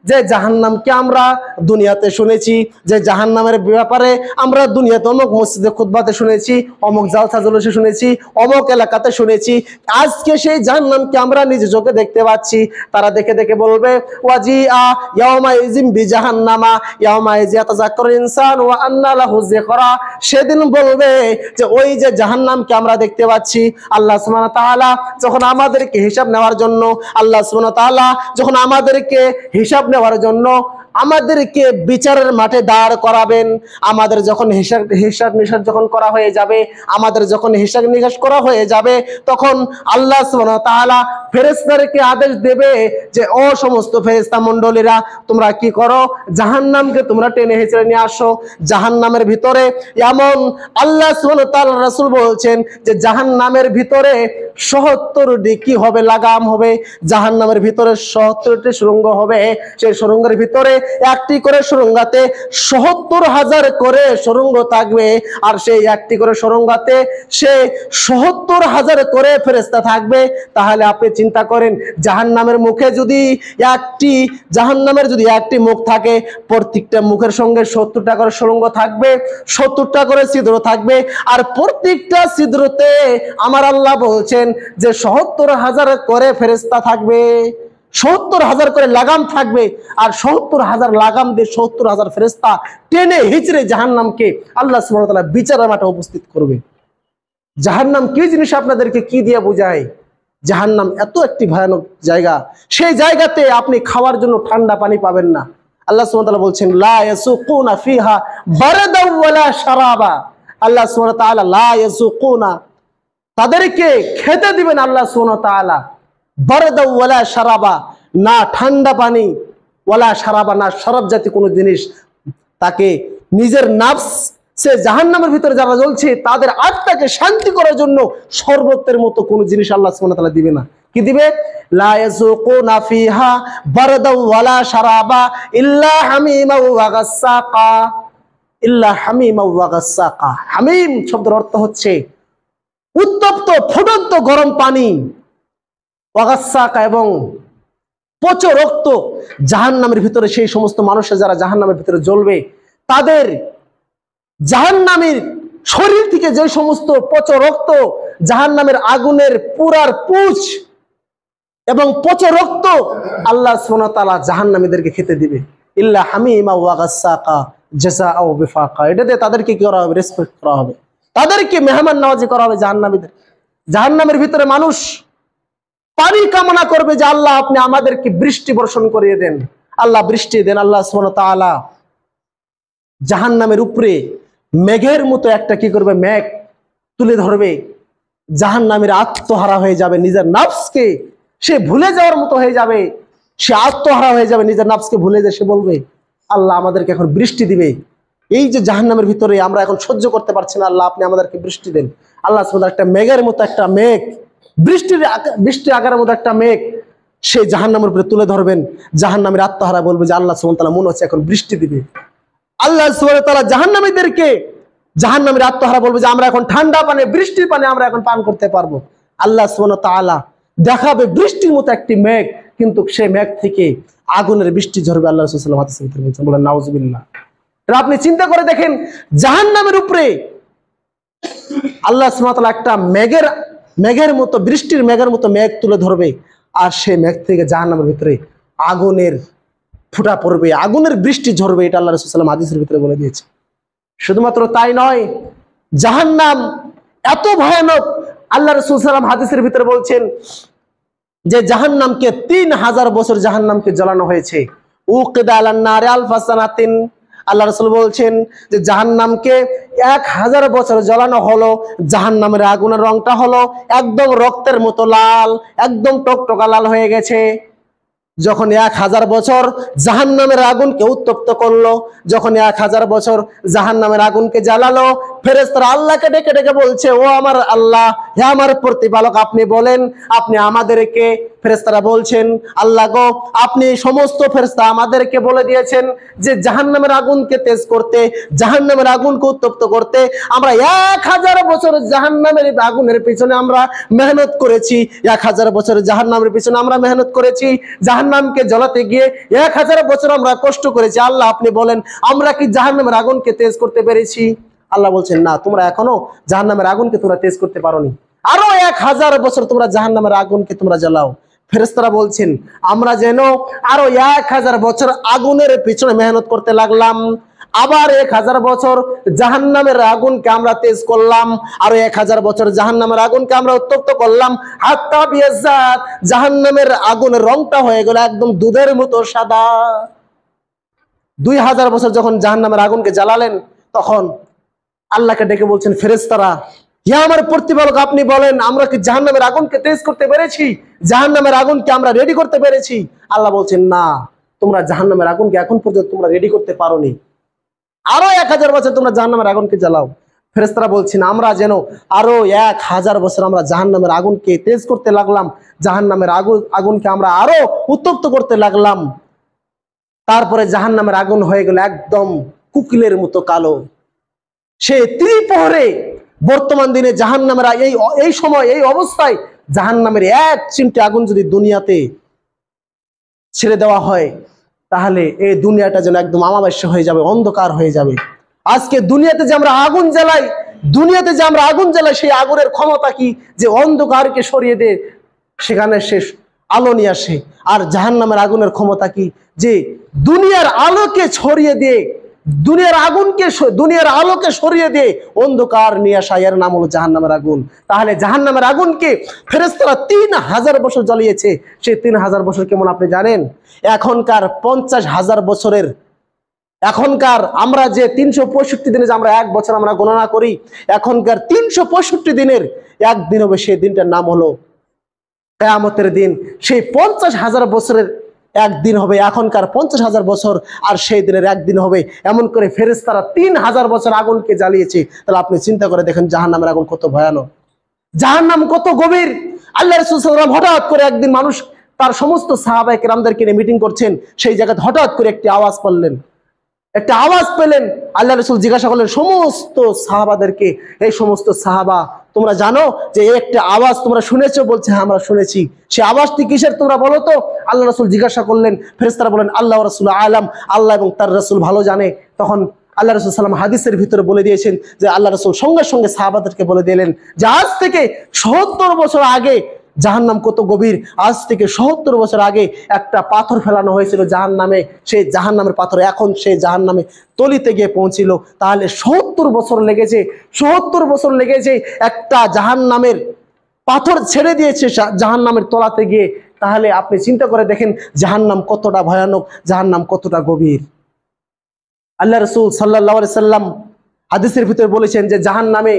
যে জাহান্নামকে আমরা দুনিয়াতে শুনেছি, যে জাহান্নামের ব্যাপারে আমরা দুনিয়াতে অমুক মসজিদে খুতবাতে শুনেছি, অমুক জালসা জলসে শুনেছি, অমুক এলাকাতে শুনেছি, আজকে সেই জাহান্নামকে আমরা নিজে চোখে দেখতে পাচ্ছি। তারা দেখে দেখে বলবে ওয়াজিআ ইয়াউমা ইযিন বিজাহান্নামা ইয়াউমা ইয়াতাযাক্কারুল ইনসানু ওয়া আন্না লাহু যিকরা। সেদিন বলবে যে ওই যে জাহান্নামকে আমরা দেখতে পাচ্ছি, আল্লাহ সুবহানাহু ওয়া তাআলা যখন আমাদেরকে হিসাব নেওয়ার জন্য, আল্লাহ সুবহানাহু ওয়া তাআলা যখন আমাদেরকে হিসাব নেওয়ার জন্য আমাদেরকে বিচারের মাঠে দাঁড় করাবেন, আমাদের যখন হিসাব নিকাশ যখন করা হয়ে যাবে, আমাদের যখন হিসাব নিকাশ করা হয়ে যাবে, তখন আল্লাহ সুবহানাহু ওয়া তাআলা ফেরেশতাদেরকে আদেশ দেবে যে ও সমস্ত ফেরেশতা মণ্ডলীরা, তোমরা কি করো, জাহান্নামকে তোমরা টেনে হিচড়ে নিয়ে আসো। জাহান্নামের ভিতরে এমন আল্লাহ সুবহানাহু ওয়া তাআলা রাসূল বলছেন যে জাহান্নামের ভিতরে ৭০টি কি হবে, লাগাম হবে। জাহান্নামের ভিতরে ৭০টি সুড়ঙ্গ হবে। সেই সুড়ঙ্গের ভিতরে একটি করে সুড়ঙ্গাতে ৭০,০০০ করে সুড়ঙ্গ থাকবে। আর সেই একটি করে সুড়ঙ্গাতে সে ৭০,০০০ করে ফেরেশতা থাকবে। তাহলে আপনি চিন্তা করেন, জাহান্নামের মুখে যদি একটি মুখ থাকে, প্রত্যেকটা মুখের সঙ্গে ৭০টা করে সুড়ঙ্গ থাকবে, ৭০টা করে ছিদ্র থাকবে। আর প্রত্যেকটা ছিদ্রতে আমার আল্লাহ বলছেন যে ৭০,০০০ করে ফেরেশতা থাকবে, ৭০,০০০ করে লাগাম থাকবে। আর ৭০,০০০ লাগাম দিয়ে ৭০,০০০ ফেরেশতা টেনে হিচড়ে জাহান্নামকে আল্লাহ সুবহানাহু ওয়া তাআলা বিচারের মাঠে উপস্থিত করবে। জাহান্নাম কি জিনিস আপনাদেরকে কি দিয়ে বোঝায়? জাহান্নাম এত একটি ভয়ানক জায়গা, সেই জায়গাতে আপনি খাওয়ার জন্য ঠান্ডা পানি পাবেন না। আল্লাহ সুবহানাহু ওয়া তাআলা বলছেন লা ইয়াসুকুনা ফিহা বারদাও ওয়ালা শারাবা। আল্লাহ সুবহানাহু ওয়া তাআলা লা ইয়াসুকুনা, তাদেরকে খেতে দিবেন আল্লাহ সুবহানাহু ওয়া তাআলা বারদাও ওয়ালা শারাবা, না ঠান্ডা পানি, ওয়ালা শারাবা, না শরাব জাতীয় কোনো জিনিস। তাকে নিজের নাফস, সে জাহান্নামের ভিতরে যারা জ্বলছে তাদের আত্মাকে শান্তি করার জন্য শরবতের মতো কোনো জিনিস আল্লাহ সুবহানাহু ওয়া তাআলা দিবে না। কি দিবে? লা ইয়াযুকুনা ফিহা বারদাও ওয়ালা শারাবা ইল্লা হামিমা ওয়া গাসসাকা, ইল্লা হামিমা ওয়া গাসসাকা। হামিম শব্দের অর্থ হচ্ছে উত্তপ্ত ফুটন্ত গরম পানি, ওয়া গাসসাকা এবং পচা রক্ত। জাহান্নামের ভিতরে সেই সমস্ত মানুষের যারা জাহান্নামের ভিতরে জ্বলবে, তাদের জাহান্নামের শরীর থেকে যে সমস্ত পচা রক্ত, জাহান্নামের আগুনের পুরার পুঁজ এবং পচা রক্ত আল্লাহ সুবহানাহু ওয়া তাআলা জাহান্নামীদেরকে খেতে দিবে। ইল্লা হামিমা ওয়া গাসসাকা জাযাআও বিফাকা। এটাতে তাদেরকে কি করা হবে? রেসপেক্ট করা হবে, তাদেরকে মেহমান নওয়াজি করা হবে জাহান্নামীদের। জাহান্নামের ভিতরে মানুষ পানি কামনা করবে যে আল্লাহ আপনি আমাদেরকে বৃষ্টি বর্ষণ করিয়ে দেন, আল্লাহ বৃষ্টি দেন। আল্লাহ সুবহানাহু ওয়া তাআলা জাহান্নামের উপরে মেঘের মতো একটা কি করবে? মেঘ তুলে ধরবে। জাহান্নামীর আত্মহারা হয়ে যাবে, নিজের নফসকে সে ভুলে যাওয়ার মতো হয়ে যাবে, সে আত্মহারা হয়ে যাবে, নিজের নফসকে ভুলে যায়। সে বলবে আল্লাহ আমাদেরকে এখন বৃষ্টি দিবে, এই যে জাহান্নামের ভিতরে আমরা এখন সহ্য করতে পারছি না, আল্লাহ আপনি আমাদেরকে বৃষ্টি দেন। আল্লাহ সুবহানাহু ওয়া তাআলা একটা মেঘের মতো একটা মেঘ, বৃষ্টির আকারের মতো একটা মেঘ সেই জাহান্নামের উপরে তুলে ধরবেন। জাহান্নামের আত্মহারা বলবে যে আল্লাহ সুবহানাহু ওয়া তাআলা মনে হচ্ছে এখন বৃষ্টি দিবে। আল্লাহ সুবহানাহু ওয়া তাআলা জাহান্নামীদেরকে, জাহান্নামের আত্মহারা বলবে যে আমরা এখন ঠান্ডা পানি, বৃষ্টির পানি আমরা এখন পান করতে পারবো। আল্লাহ সুবহানাহু ওয়া তাআলা দেখাবে বৃষ্টির মতো একটি মেঘ, কিন্তু সেই মেঘ থেকে আগুনের বৃষ্টি ঝরবে। আল্লাহ রাসূল সাল্লাল্লাহু আলাইহি ওয়াসাল্লাম বলেছেন, বলেন নাউজুবিল্লাহ। আপনি চিন্তা করে দেখেন, জাহান্নামের উপরে আল্লাহ সুবহানাহু ওয়া তাআলা একটা মেঘের মতো, বৃষ্টির মেঘের মতো মেঘ তুলে ধরবে, আর সেই মেঘ থেকে জাহান্নামের ভিতরে আগুনের ফুটা পড়বে, আগুনের বৃষ্টি ঝরবে। এটা আল্লাহ রাসূল সাল্লাল্লাহু আলাইহি ওয়াসাল্লাম হাদিসের ভিতরে বলে দিয়েছে। শুধুমাত্র তাই নয়, জাহান্নাম এত ভয়ানক, আল্লাহ রাসূল সাল্লাল্লাহু আলাইহি ওয়াসাল্লাম হাদিসের ভিতরে বলছেন যে জাহান্নামকে 3000 বছর জাহান্নামকে জ্বালানো হয়েছে। উকিদা আলান নারি আলফা সানাতিন। আল্লাহ রাসূল বলছেন যে জাহান্নামকে 1000 বছর জ্বালানো হলো। জাহান্নামের আগুনের রংটা হলো একদম রক্তের মতো লাল, একদম টকটকা লাল হয়ে গেছে। যখন 1000 বছর জাহান্নামের আগুনকে উত্তপ্ত করলো, যখন 1000 বছর জাহান্নামের আগুনকে জ্বালালো, ফেরেশতারা আল্লাহকে ডেকে ডেকে বলছে, ও আমার আল্লাহ, হে আমার প্রতিপালক, আপনি বলেন, আপনি আমাদেরকে, ফেরেশতারা বলছেন, আল্লাহ গো, আপনি সমস্ত ফেরেশতা আমাদেরকে বলে দিয়েছেন যে জাহান্নামের আগুনকে তেজ করতে, জাহান্নামের আগুনকে উত্তপ্ত করতে আমরা 1000 বছর জাহান্নামের আগুনের পিছনে আমরা মেহনত করেছি। 1000 বছর জাহান্নামের পিছনে আমরা মেহনত করেছি, জাহান্নামকে জ্বালাতে গিয়ে 1000 বছর আমরা কষ্ট করেছি। আল্লাহ আপনি বলেন, আমরা কি জাহান্নামের আগুনকে তেজ করতে পেরেছি? আল্লাহ বলছেন, না, তোমরা এখনো জাহান্নামের আগুনকে তোমরা তেজ করতে পারোনি, আরো 1000 বছর তোমরা জাহান্নামের আগুনকে তোমরা জ্বালাও। ফেরেশতারা বলছেন, আমরা যেন আরো 1000 বছর আগুনের পিছনে মেহনত করতে লাগলাম, আবার 1000 বছর জাহান্নামের আগুনকে আমরা তেজ করলাম, আরো 1000 বছর জাহান্নামের আগুনকে আমরা উত্তপ্ত করলাম। হাত্তা বিয়াজ্জাত, জাহান্নামের আগুনের রংটা হয়ে গেল একদম দুধের মতো সাদা। 2000 বছর যখন জাহান্নামের আগুনকে জ্বালালেন, তখন আল্লাহকে ডেকে বলছেন ফেরেশতারা, হে আমার প্রতিপালক, আপনি বলেন, আমরা কি জাহান্নামের আগুনকে তেজ করতে পেরেছি? জাহান্নামের আগুনকে আমরা রেডি করতে পেরেছি? আল্লাহ বলছেন, না, তোমরা জাহান্নামের আগুনকে এখন পর্যন্ত তোমরা রেডি করতে পারোনি, আরো 1000 বছর তোমরা জাহান্নামের আগুনকে জ্বালাও। ফেরেশতারা বলছেন, আমরা যেন আরো 1000 বছর আমরা জাহান্নামের আগুনকে তেজ করতে লাগলাম, জাহান্নামের আগুনকে আমরা আরো উত্তপ্ত করতে লাগলাম। তারপরে জাহান্নামের আগুন হয়ে গেল একদম কুকিলের মতো কালো। সে ত্রিপহরে, বর্তমান দিনে জাহান্নামের এই সময় এই অবস্থায় জাহান্নামের এক চিমটে আগুন যদি দুনিয়াতে ছেড়ে দেওয়া হয়, তাহলে এই দুনিয়াটা যেন একদম আমাবাস্য হয়ে যাবে, অন্ধকার হয়ে যাবে। আজকে দুনিয়াতে যে আমরা আগুন জ্বালাই, সেই আগুনের ক্ষমতা কি যে অন্ধকারকে সরিয়ে দেয়, সেখানে শেষ আলো নিয়ে আসে। আর জাহান্নামের আগুনের ক্ষমতা কি যে দুনিয়ার আলোকে ছড়িয়ে দিয়ে, দুনিয়ার আলোকে সরিয়ে দিয়ে অন্ধকার নিয়ে আসা, এর নাম হলো জাহান্নামের আগুন। তাহলে জাহান্নামের আগুনকে ফেরেশতারা 3000 বছর জ্বালিয়েছে। সেই 3000 বছর কেমন আপনি জানেন? এখনকার 50,000 বছরের, এখনকার আমরা যে 365 দিনে যে আমরা এক বছর আমরা গণনা করি, এখনকার 365 দিনের একদিন হবে, সেই দিনটার নাম হলো কিয়ামতের দিন। সেই 50,000 বছরের একদিন হবে এখনকার 50,000 বছর, আর সেই দিনের একদিন হবে। এমন করে ফেরেশতারা 3000 বছর আগুনকে জ্বালিয়েছে। তাহলে আপনি চিন্তা করে দেখেন জাহান্নামের আগুন কত ভয়ানক। জাহান্নাম কত গভীর। আল্লাহ রাসূল সাল্লাল্লাহু আলাইহি ওয়াসাল্লাম হঠাৎ করে একদিন মানুষ তার সমস্ত সাহাবায়ে কেরামদেরকে নিয়ে মিটিং করছেন, সেই জায়গায় হঠাৎ করে একটি আওয়াজ পেলেন। আল্লাহ রাসূল জিজ্ঞাসা করলেন সমস্ত সাহাবাদেরকে, এই সমস্ত সাহাবা তোমরা জানো যে একটা আওয়াজ তোমরা শুনেছো? বলছে হ্যাঁ আমরা শুনেছি। সেই আওয়াজটি কিসের তোমরা বলো তো। আল্লাহ রাসূল জিজ্ঞাসা করলেন, ফেরেশতারা বলেন আল্লাহ ওয়া রাসূলু আলাম, আল্লাহ এবং তার রাসূল ভালো জানে। তখন আল্লাহ রাসূল সাল্লাল্লাহু আলাইহি হাদিসের ভিতরে বলে দিয়েছেন যে আল্লাহ রাসূল সঙ্গে সঙ্গে সাহাবাদেরকে বলে দিলেন যে আজ থেকে ৭০ বছর আগে জাহান্নাম কত গভীর। আজ থেকে ৭০ বছর আগে একটা পাথর ফেলানো হয়েছিল জাহান্নামে, সেই জাহান্নামের পাথর এখন সেই জাহান্নামে তলিতে গিয়ে পৌঁছিল। তাহলে ৭০ বছর লেগেছে, ৭০ বছর লেগেছে একটা জাহান্নামের পাথর ছেড়ে দিয়েছে জাহান্নামের তলাতে গিয়ে। তাহলে আপনি চিন্তা করে দেখেন জাহান্নাম কতটা ভয়ানক, জাহান্নাম কতটা গভীর। আল্লাহ রাসূল সাল্লাল্লাহু আলাইহি সাল্লাম হাদিসের ভিতরে বলেছেন যে জাহান্নামে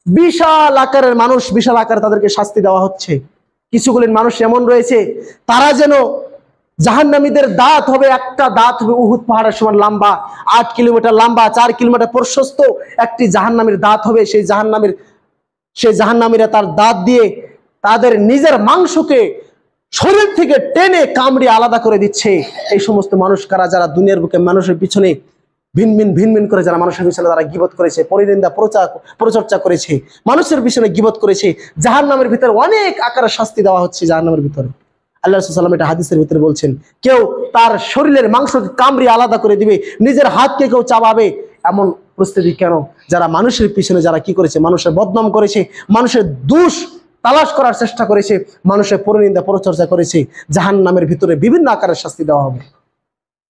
বিশাল আকারের মানুষ, বিশাল আকারে তাদেরকে শাস্তি দেওয়া হচ্ছে। কিছুগুলি মানুষ এমন রয়েছে তারা যেন জাহান্নামীদের দাঁত হবে, একটা দাঁত হবে উহুদ পাহাড়ের সমান লম্বা, ৮ কিলোমিটার লম্বা, ৪ কিলোমিটার প্রশস্ত একটি জাহান্নামীর দাঁত হবে। সেই জাহান্নামীরা তার দাঁত দিয়ে তাদের নিজের মাংসকে শরীর থেকে টেনে কামড়িয়ে আলাদা করে দিচ্ছে। এই সমস্ত মানুষ কারা? যারা দুনিয়ার বুকে মানুষের পিছনে ভিনভিন করে, যারা মানুষের পিছনে তারা গীবত করেছে, পরিনিন্দা প্রচর্চা করেছে, মানুষের পিছনে গীবত করেছে। জাহান্নামের ভিতরে অনেক আকারে শাস্তি দেওয়া হচ্ছে জাহান্নামের ভিতরে। আল্লাহ রাসূল সাল্লাল্লাহু আলাইহি ওয়াসাল্লাম এটা হাদিসের ভিতরে বলছেন, কেউ তার শরীরের মাংসকে কামড়িয়ে আলাদা করে দিবে, নিজের হাতকে কেউ চাবাবে। এমন পরিস্থিতি কেন? যারা মানুষের পিছনে যারা কি করেছে, মানুষের বদনাম করেছে, মানুষের দোষ তালাশ করার চেষ্টা করেছে, মানুষের পরিনিন্দা প্রচর্চা করেছে, জাহান্নামের ভিতরে বিভিন্ন আকারের শাস্তি দেওয়া হবে।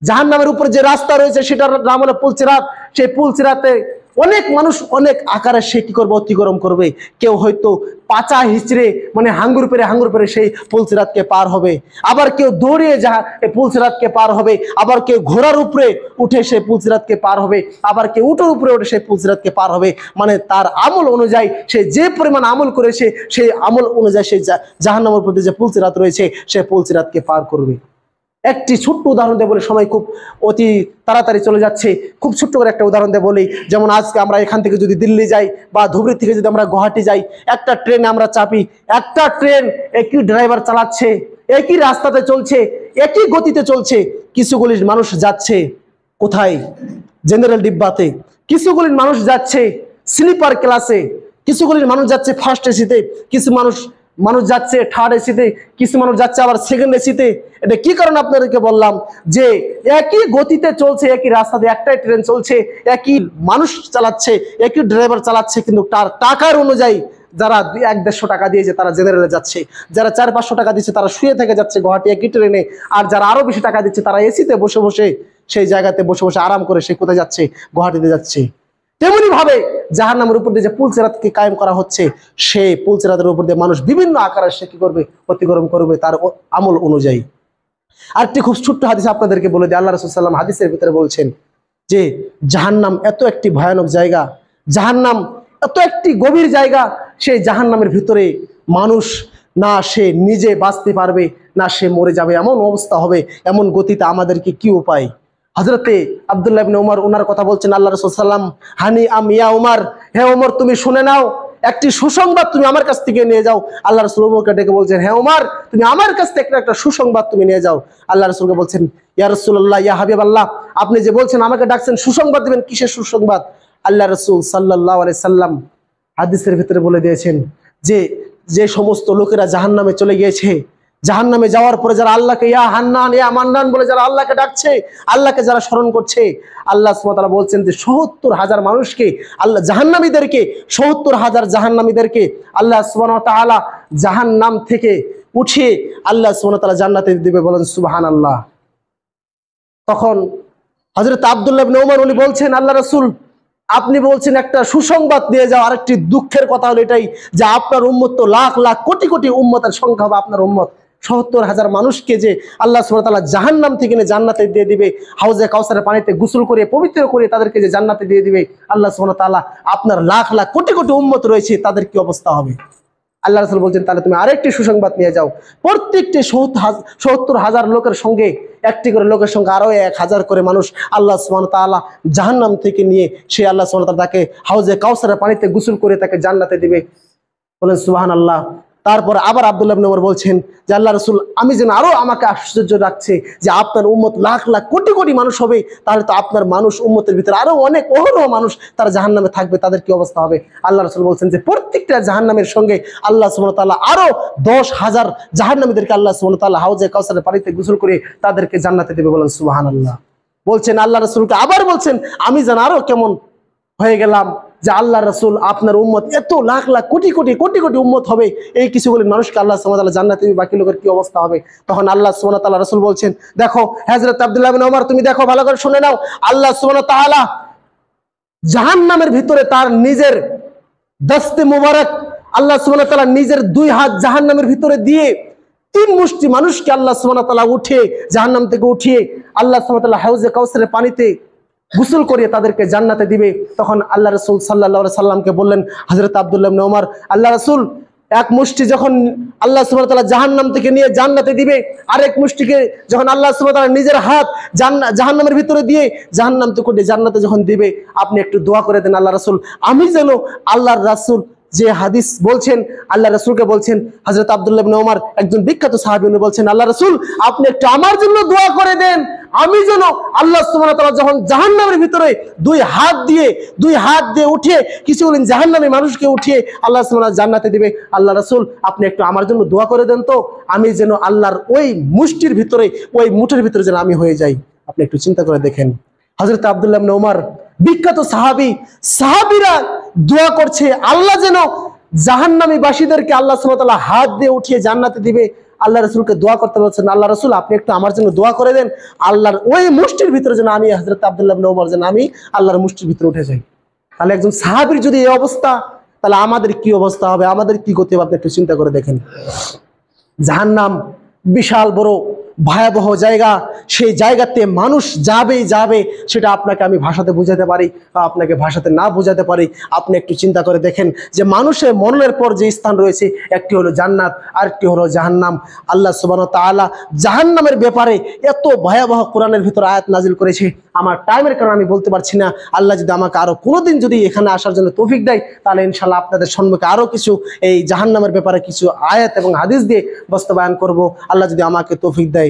জাহান্নামের উপর যে রাস্তা রয়েছে সেটার নাম হলো পুলসিরাত। সেই পুলসিরাতে অনেক মানুষ অনেক আকারে সে কি করবে, অতিক্রম করবে। কেউ হয়তো পাচা হিচড়ে মানে হাঙ্গুর পেরে সেই পুলসিরাতকে পার হবে, আবার কেউ দৌড়িয়ে এই পুলসিরাতকে পার হবে, আবার কেউ ঘোড়ার উপরে উঠে সেই পুলসিরাতকে পার হবে, আবার কেউ উটের উপরে উঠে সেই পুলসিরাতকে পার হবে। মানে তার আমল অনুযায়ী সে যে পরিমাণ আমল করেছে সেই আমল অনুযায়ী সেই জাহান্নামের প্রতি যে পুলসিরাত রয়েছে সেই পুলসিরাতকে পার করবে। একটি ছোট্ট উদাহরণ দিয়ে বলি, সময় খুব অতি তাড়াতাড়ি চলে যাচ্ছে। খুব ছোট্ট করে একটা উদাহরণ দিয়ে বলি, যেমন আজকে আমরা এখান থেকে যদি দিল্লি যাই বা ধুবড়ি থেকে যদি আমরা গুয়াহাটি যাই, একটা ট্রেনে আমরা চাপি, একটা ট্রেন একই ড্রাইভার চালাচ্ছে, একই রাস্তাতে চলছে, একই গতিতে চলছে। কিছুগুলি মানুষ যাচ্ছে কোথায়? জেনারেল ডিব্বাতে। কিছুগুলি মানুষ যাচ্ছে স্লিপার ক্লাসে, কিছুগুলি মানুষ যাচ্ছে ফার্স্ট এসিতে, কিছু মানুষ যাচ্ছে থার্ড এসিতে, কিছু মানুষ যাচ্ছে আবার সেকেন্ড এসিতে। এটা কি কারণে আপনাদেরকে বললাম যে একই গতিতে চলছে, একই রাস্তাতে একটাই ট্রেন চলছে, একই মানুষ চালাচ্ছে, একই ড্রাইভার চালাচ্ছে, কিন্তু তার টাকার অনুযায়ী যারা ১-১৫০ টাকা দিয়েছে তারা জেনারেলে যাচ্ছে, যারা ৪-৫০০ টাকা দিচ্ছে তারা শুয়ে থেকে যাচ্ছে গুয়াহাটি একই ট্রেনে, আর যারা আরো বেশি টাকা দিচ্ছে তারা এসিতে বসে বসে সেই জায়গাতে বসে বসে আরাম করে সে কোথায় যাচ্ছে? গুয়াহাটিতে যাচ্ছে। তেমনি ভাবে জাহান্নামের উপর দিয়ে যে পুলসিরাতকে কায়েম করা হচ্ছে, সেই পুলসিরাতের উপর দিয়ে মানুষ বিভিন্ন আকারে সে কি করবে? অতিক্রম করবে তার আমল অনুযায়ী। আরেকটি খুব ছোট্ট হাদিস আপনাদেরকে বলে দিই। আল্লাহ রাসূল সাল্লাল্লাহু আলাইহি ওয়াসাল্লাম হাদিসের ভিতরে বলছেন যে জাহান্নাম এত একটি ভয়ানক জায়গা, জাহান্নাম এত একটি গভীর জায়গা, সেই জাহান্নামের ভিতরে মানুষ না সে নিজে বাঁচতে পারবে না সে মরে যাবে, এমন অবস্থা হবে, এমন গতিতে। আমাদেরকে কি উপায়? হযরতে আব্দুল্লাহ ইবনে উমর ওনার কথা বলছেন আল্লাহ রাসূল সাল্লাম, হানি আম ইয়া উমর, হে উমর তুমি শুনে নাও, একটি সুসংবাদ তুমি আমার কাছ থেকে নিয়ে যাও। আল্লাহ রাসূল উমরকে ডেকে বলছেন, হে উমর তুমি আমার কাছ থেকে একটা সুসংবাদ তুমি নিয়ে যাও। আল্লাহ রাসূলকে বলছেন, ইয়া রাসূলুল্লাহ, ইয়া হাবিবাল্লাহ, আপনি যে বলছেন আমাকে ডাকছেন, সুসংবাদ দিবেন, কিসের সুসংবাদ? আল্লাহ রাসূল সাল্লাল্লাহু আলাইহি সাল্লাম হাদিসের ভিতরে বলে দিয়েছেন যে সমস্ত লোকেরা জাহান্নামে চলে গিয়েছে, জাহান্নামে যাওয়ার পরে যারা আল্লাহকে ইয়া হান্নান ইয়া মান্নান বলে যারা আল্লাহকে ডাকছে, আল্লাহকে যারা স্মরণ করছে, আল্লাহ সুবহানাহু ওয়া তাআলা বলছেন যে ৭০,০০০ মানুষকে, আল্লাহ জাহান্নামীদেরকে, ৭০,০০০ জাহান্নামীদেরকে আল্লাহ সুবহানাহু ওয়া তাআলা জাহান্নাম থেকে উঠিয়ে আল্লাহ সুবহানাহু ওয়া তাআলা জান্নাতে দিবে। বলেন সুবহানাল্লাহ। তখন হযরত আব্দুল্লাহ ইবনে উমর উনি বলছেন, আল্লাহ রাসূল আপনি বলছেন একটা সুসংবাদ দিয়ে যাও। আরেকটি দুঃখের কথা হলো এটাই যে আপনার উম্মত তো লাখ লাখ কোটি কোটি উম্মতের সংখ্যা হবে আপনার উম্মত। ৭০,০০০ মানুষকে যে আল্লাহ সুবহানাহু ওয়া তাআলা জাহান্নাম থেকে নিয়ে জান্নাতে দিয়ে দিবে, হাউজে কাউসারের পানিতে গোসল করে পবিত্র করে তাদেরকে যে জান্নাতে দিয়ে দিবে আল্লাহ সুবহানাহু ওয়া তাআলা, আপনার লাখ লাখ কোটি কোটি উম্মত রয়েছে, তাদের কি অবস্থা হবে? আল্লাহ রাসূল বলছেন তাহলে তুমি আরেকটি সুসংবাদ নিয়ে যাও, প্রত্যেকটি ৭০,০০০ লোকের সঙ্গে একটি করে লোকের সঙ্গে আরো ১,০০০ করে মানুষ আল্লাহ সুবহানাহু ওয়া তাআলা জাহান্নাম থেকে নিয়ে সে আল্লাহ সুবহানাহু ওয়া তাআলা তাকে হাউজে কাউসারের পানিতে গোসল করে তাকে জান্নাতে দিবে। বলেন সুবহানাল্লাহ। তারপর আবার আব্দুল্লাহ ইবনে ওমর বলছেন যে আল্লাহ রাসূল, আমি যেন আরো আমাকে আশ্চর্য রাখছে যে আপনার উম্মত লাখ লাখ কোটি কোটি মানুষ হবে, তাহলে তো আপনার মানুষ উম্মতের ভিতরে আরো অনেক অহরহ মানুষ তারা জাহান্নামে থাকবে, তাদের কি অবস্থা হবে? আল্লাহ রাসূল বলছেন যে প্রত্যেকটা জাহান্নামের সঙ্গে আল্লাহ সুবহানাহু ওয়া তাআলা আরো 10,000 জাহান্নামীদেরকে আল্লাহ সুবহানাহু ওয়া তাআলা হাউজে কাউসারের পানিতে গোসল করে তাদেরকে জান্নাতে দেবে। বলেন সুবহানাল্লাহ। বলছেন আল্লাহ রাসূলকে আবার বলছেন, আমি যেন আরো কেমন হয়ে গেলাম যে আল্লাহ রাসূল, আপনার উম্মত এত লাখ লাখ কোটি কোটি কোটি কোটি উম্মত হবে, এই কিছুগুলি মানুষকে আল্লাহ সুবহানাহু ওয়া তাআলা জান্নাতে দিবে, বাকি লোকের কি অবস্থা হবে? তখন আল্লাহ সুবহানাহু ওয়া তাআলা রাসূল বলছেন, দেখো হযরত আব্দুল্লাহ ইবনে ওমর, তুমি দেখো, ভালো করে শুনে নাও, আল্লাহ সুবহানাহু ওয়া তাআলা জাহান্নামের ভিতরে তার নিজের দস্তে মুবারক, আল্লাহ সুবহানাহু ওয়া তাআলা নিজের 2 হাত জাহান্নামের ভিতরে দিয়ে 3 মুষ্টি মানুষকে আল্লাহ সুবহানাহু ওয়া তাআলা উঠিয়ে জাহান্নাম থেকে উঠিয়ে আল্লাহ সুবহানাহু ওয়া তাআলা হাউজে কাউসারের পানিতে গোসল করিয়ে তাদেরকে জান্নাতে দিবে। তখন আল্লাহ রাসূল সাল্লাল্লাহু আলাইহি সাল্লামকে বললেন হযরত আব্দুল্লাহ ইবনে ওমর, আল্লাহ রাসূল, এক মুষ্টি যখন আল্লাহ সুবহানাহু ওয়া তাআলা জাহান্নাম থেকে নিয়ে জান্নাতে দিবে, আরেক মুষ্টিকে যখন আল্লাহ সুবহানাহু ওয়া তাআলা নিজের হাত জাহান্নামের ভিতরে দিয়ে জাহান্নাম থেকে জান্নাতে যখন দিবে, আপনি একটু দোয়া করে দেন আল্লাহ রাসূল, আমি যেন আল্লাহর রাসূল যে হাদিস বলছেন, আল্লাহ রাসূলকে বলছেন, হযরত আব্দুল্লাহ ইবনে ওমর একজন বিখ্যাত সাহাবী, উনি বলছেন, আল্লাহ রাসূল, আপনি একটু আমার জন্য দোয়া করে দেন, আমি যেন আল্লাহ সুবহানাহু ওয়া তাআলা যখন জাহান্নামের ভিতরে 2 হাত দিয়ে উঠিয়ে কিছু বলেন জাহান্নামী মানুষকে উঠিয়ে আল্লাহ সুবহানাহু ওয়া তাআলা জান্নাতে দিবে, আল্লাহ রাসূল, আপনি একটু আমার জন্য দোয়া করে দেন তো, আমি যেন আল্লাহর ওই মুষ্টির ভিতরে, ওই মুঠের ভিতরে যেন আমি হয়ে যাই। আপনি একটু চিন্তা করে দেখেন, হযরত আব্দুল্লাহ ইবনে ওমর বিখ্যাত সাহাবীরা দোয়া করছে আল্লাহ যেন জাহান্নামী বাসীদেরকে আল্লাহ সুবহানাহু ওয়া তাআলা হাত দিয়ে উঠিয়ে জান্নাতে দিবে। আল্লাহ রাসূলকে দোয়া করতে বলছেন, আল্লাহ রাসূল, আপনি একটু আমার জন্য দোয়া করে দেন, আল্লাহর ওই মুষ্টির ভিতরে যেন আমি, হযরত আব্দুল্লাহ ইবনে ওমর, যেন আমি আল্লাহর মুষ্টির ভিতরে উঠে যাই। তাহলে একজন সাহাবীর যদি এই অবস্থা, তাহলে আমাদের কি অবস্থা হবে, আমাদের কি করতে হবে? আপনি একটু চিন্তা করে দেখেন। জাহান্নাম বিশাল বড় ভয়াবহ জায়গা, সেই জায়গাতে মানুষ যাবে, সেটা আপনাকে আমি ভাষাতে বোঝাতে পারি বা আপনাকে ভাষাতে না বোঝাতে পারি। আপনি একটু চিন্তা করে দেখেন যে মানুষের মরণের পর যে স্থান রয়েছে, একটি হলো জান্নাত, আরেকটি হলো জাহান্নাম। আল্লাহ সুবহানাহু ওয়া তাআলা জাহান্নামের ব্যাপারে এত ভয়াবহ কোরআনের ভিতর আয়াত নাজিল করেছে, আমার টাইমের কারণে আমি বলতে পারছি না। আল্লাহ যদি আমাকে আরো কোনোদিন যদি এখানে আসার জন্য তৌফিক দেয়, তাহলে ইনশাআল্লাহ আপনাদের সম্মুখে আরো কিছু এই জাহান্নামের ব্যাপারে কিছু আয়াত এবং হাদিস দিয়ে বাস্তবায়ন করব, আল্লাহ যদি আমাকে তৌফিক দেয়।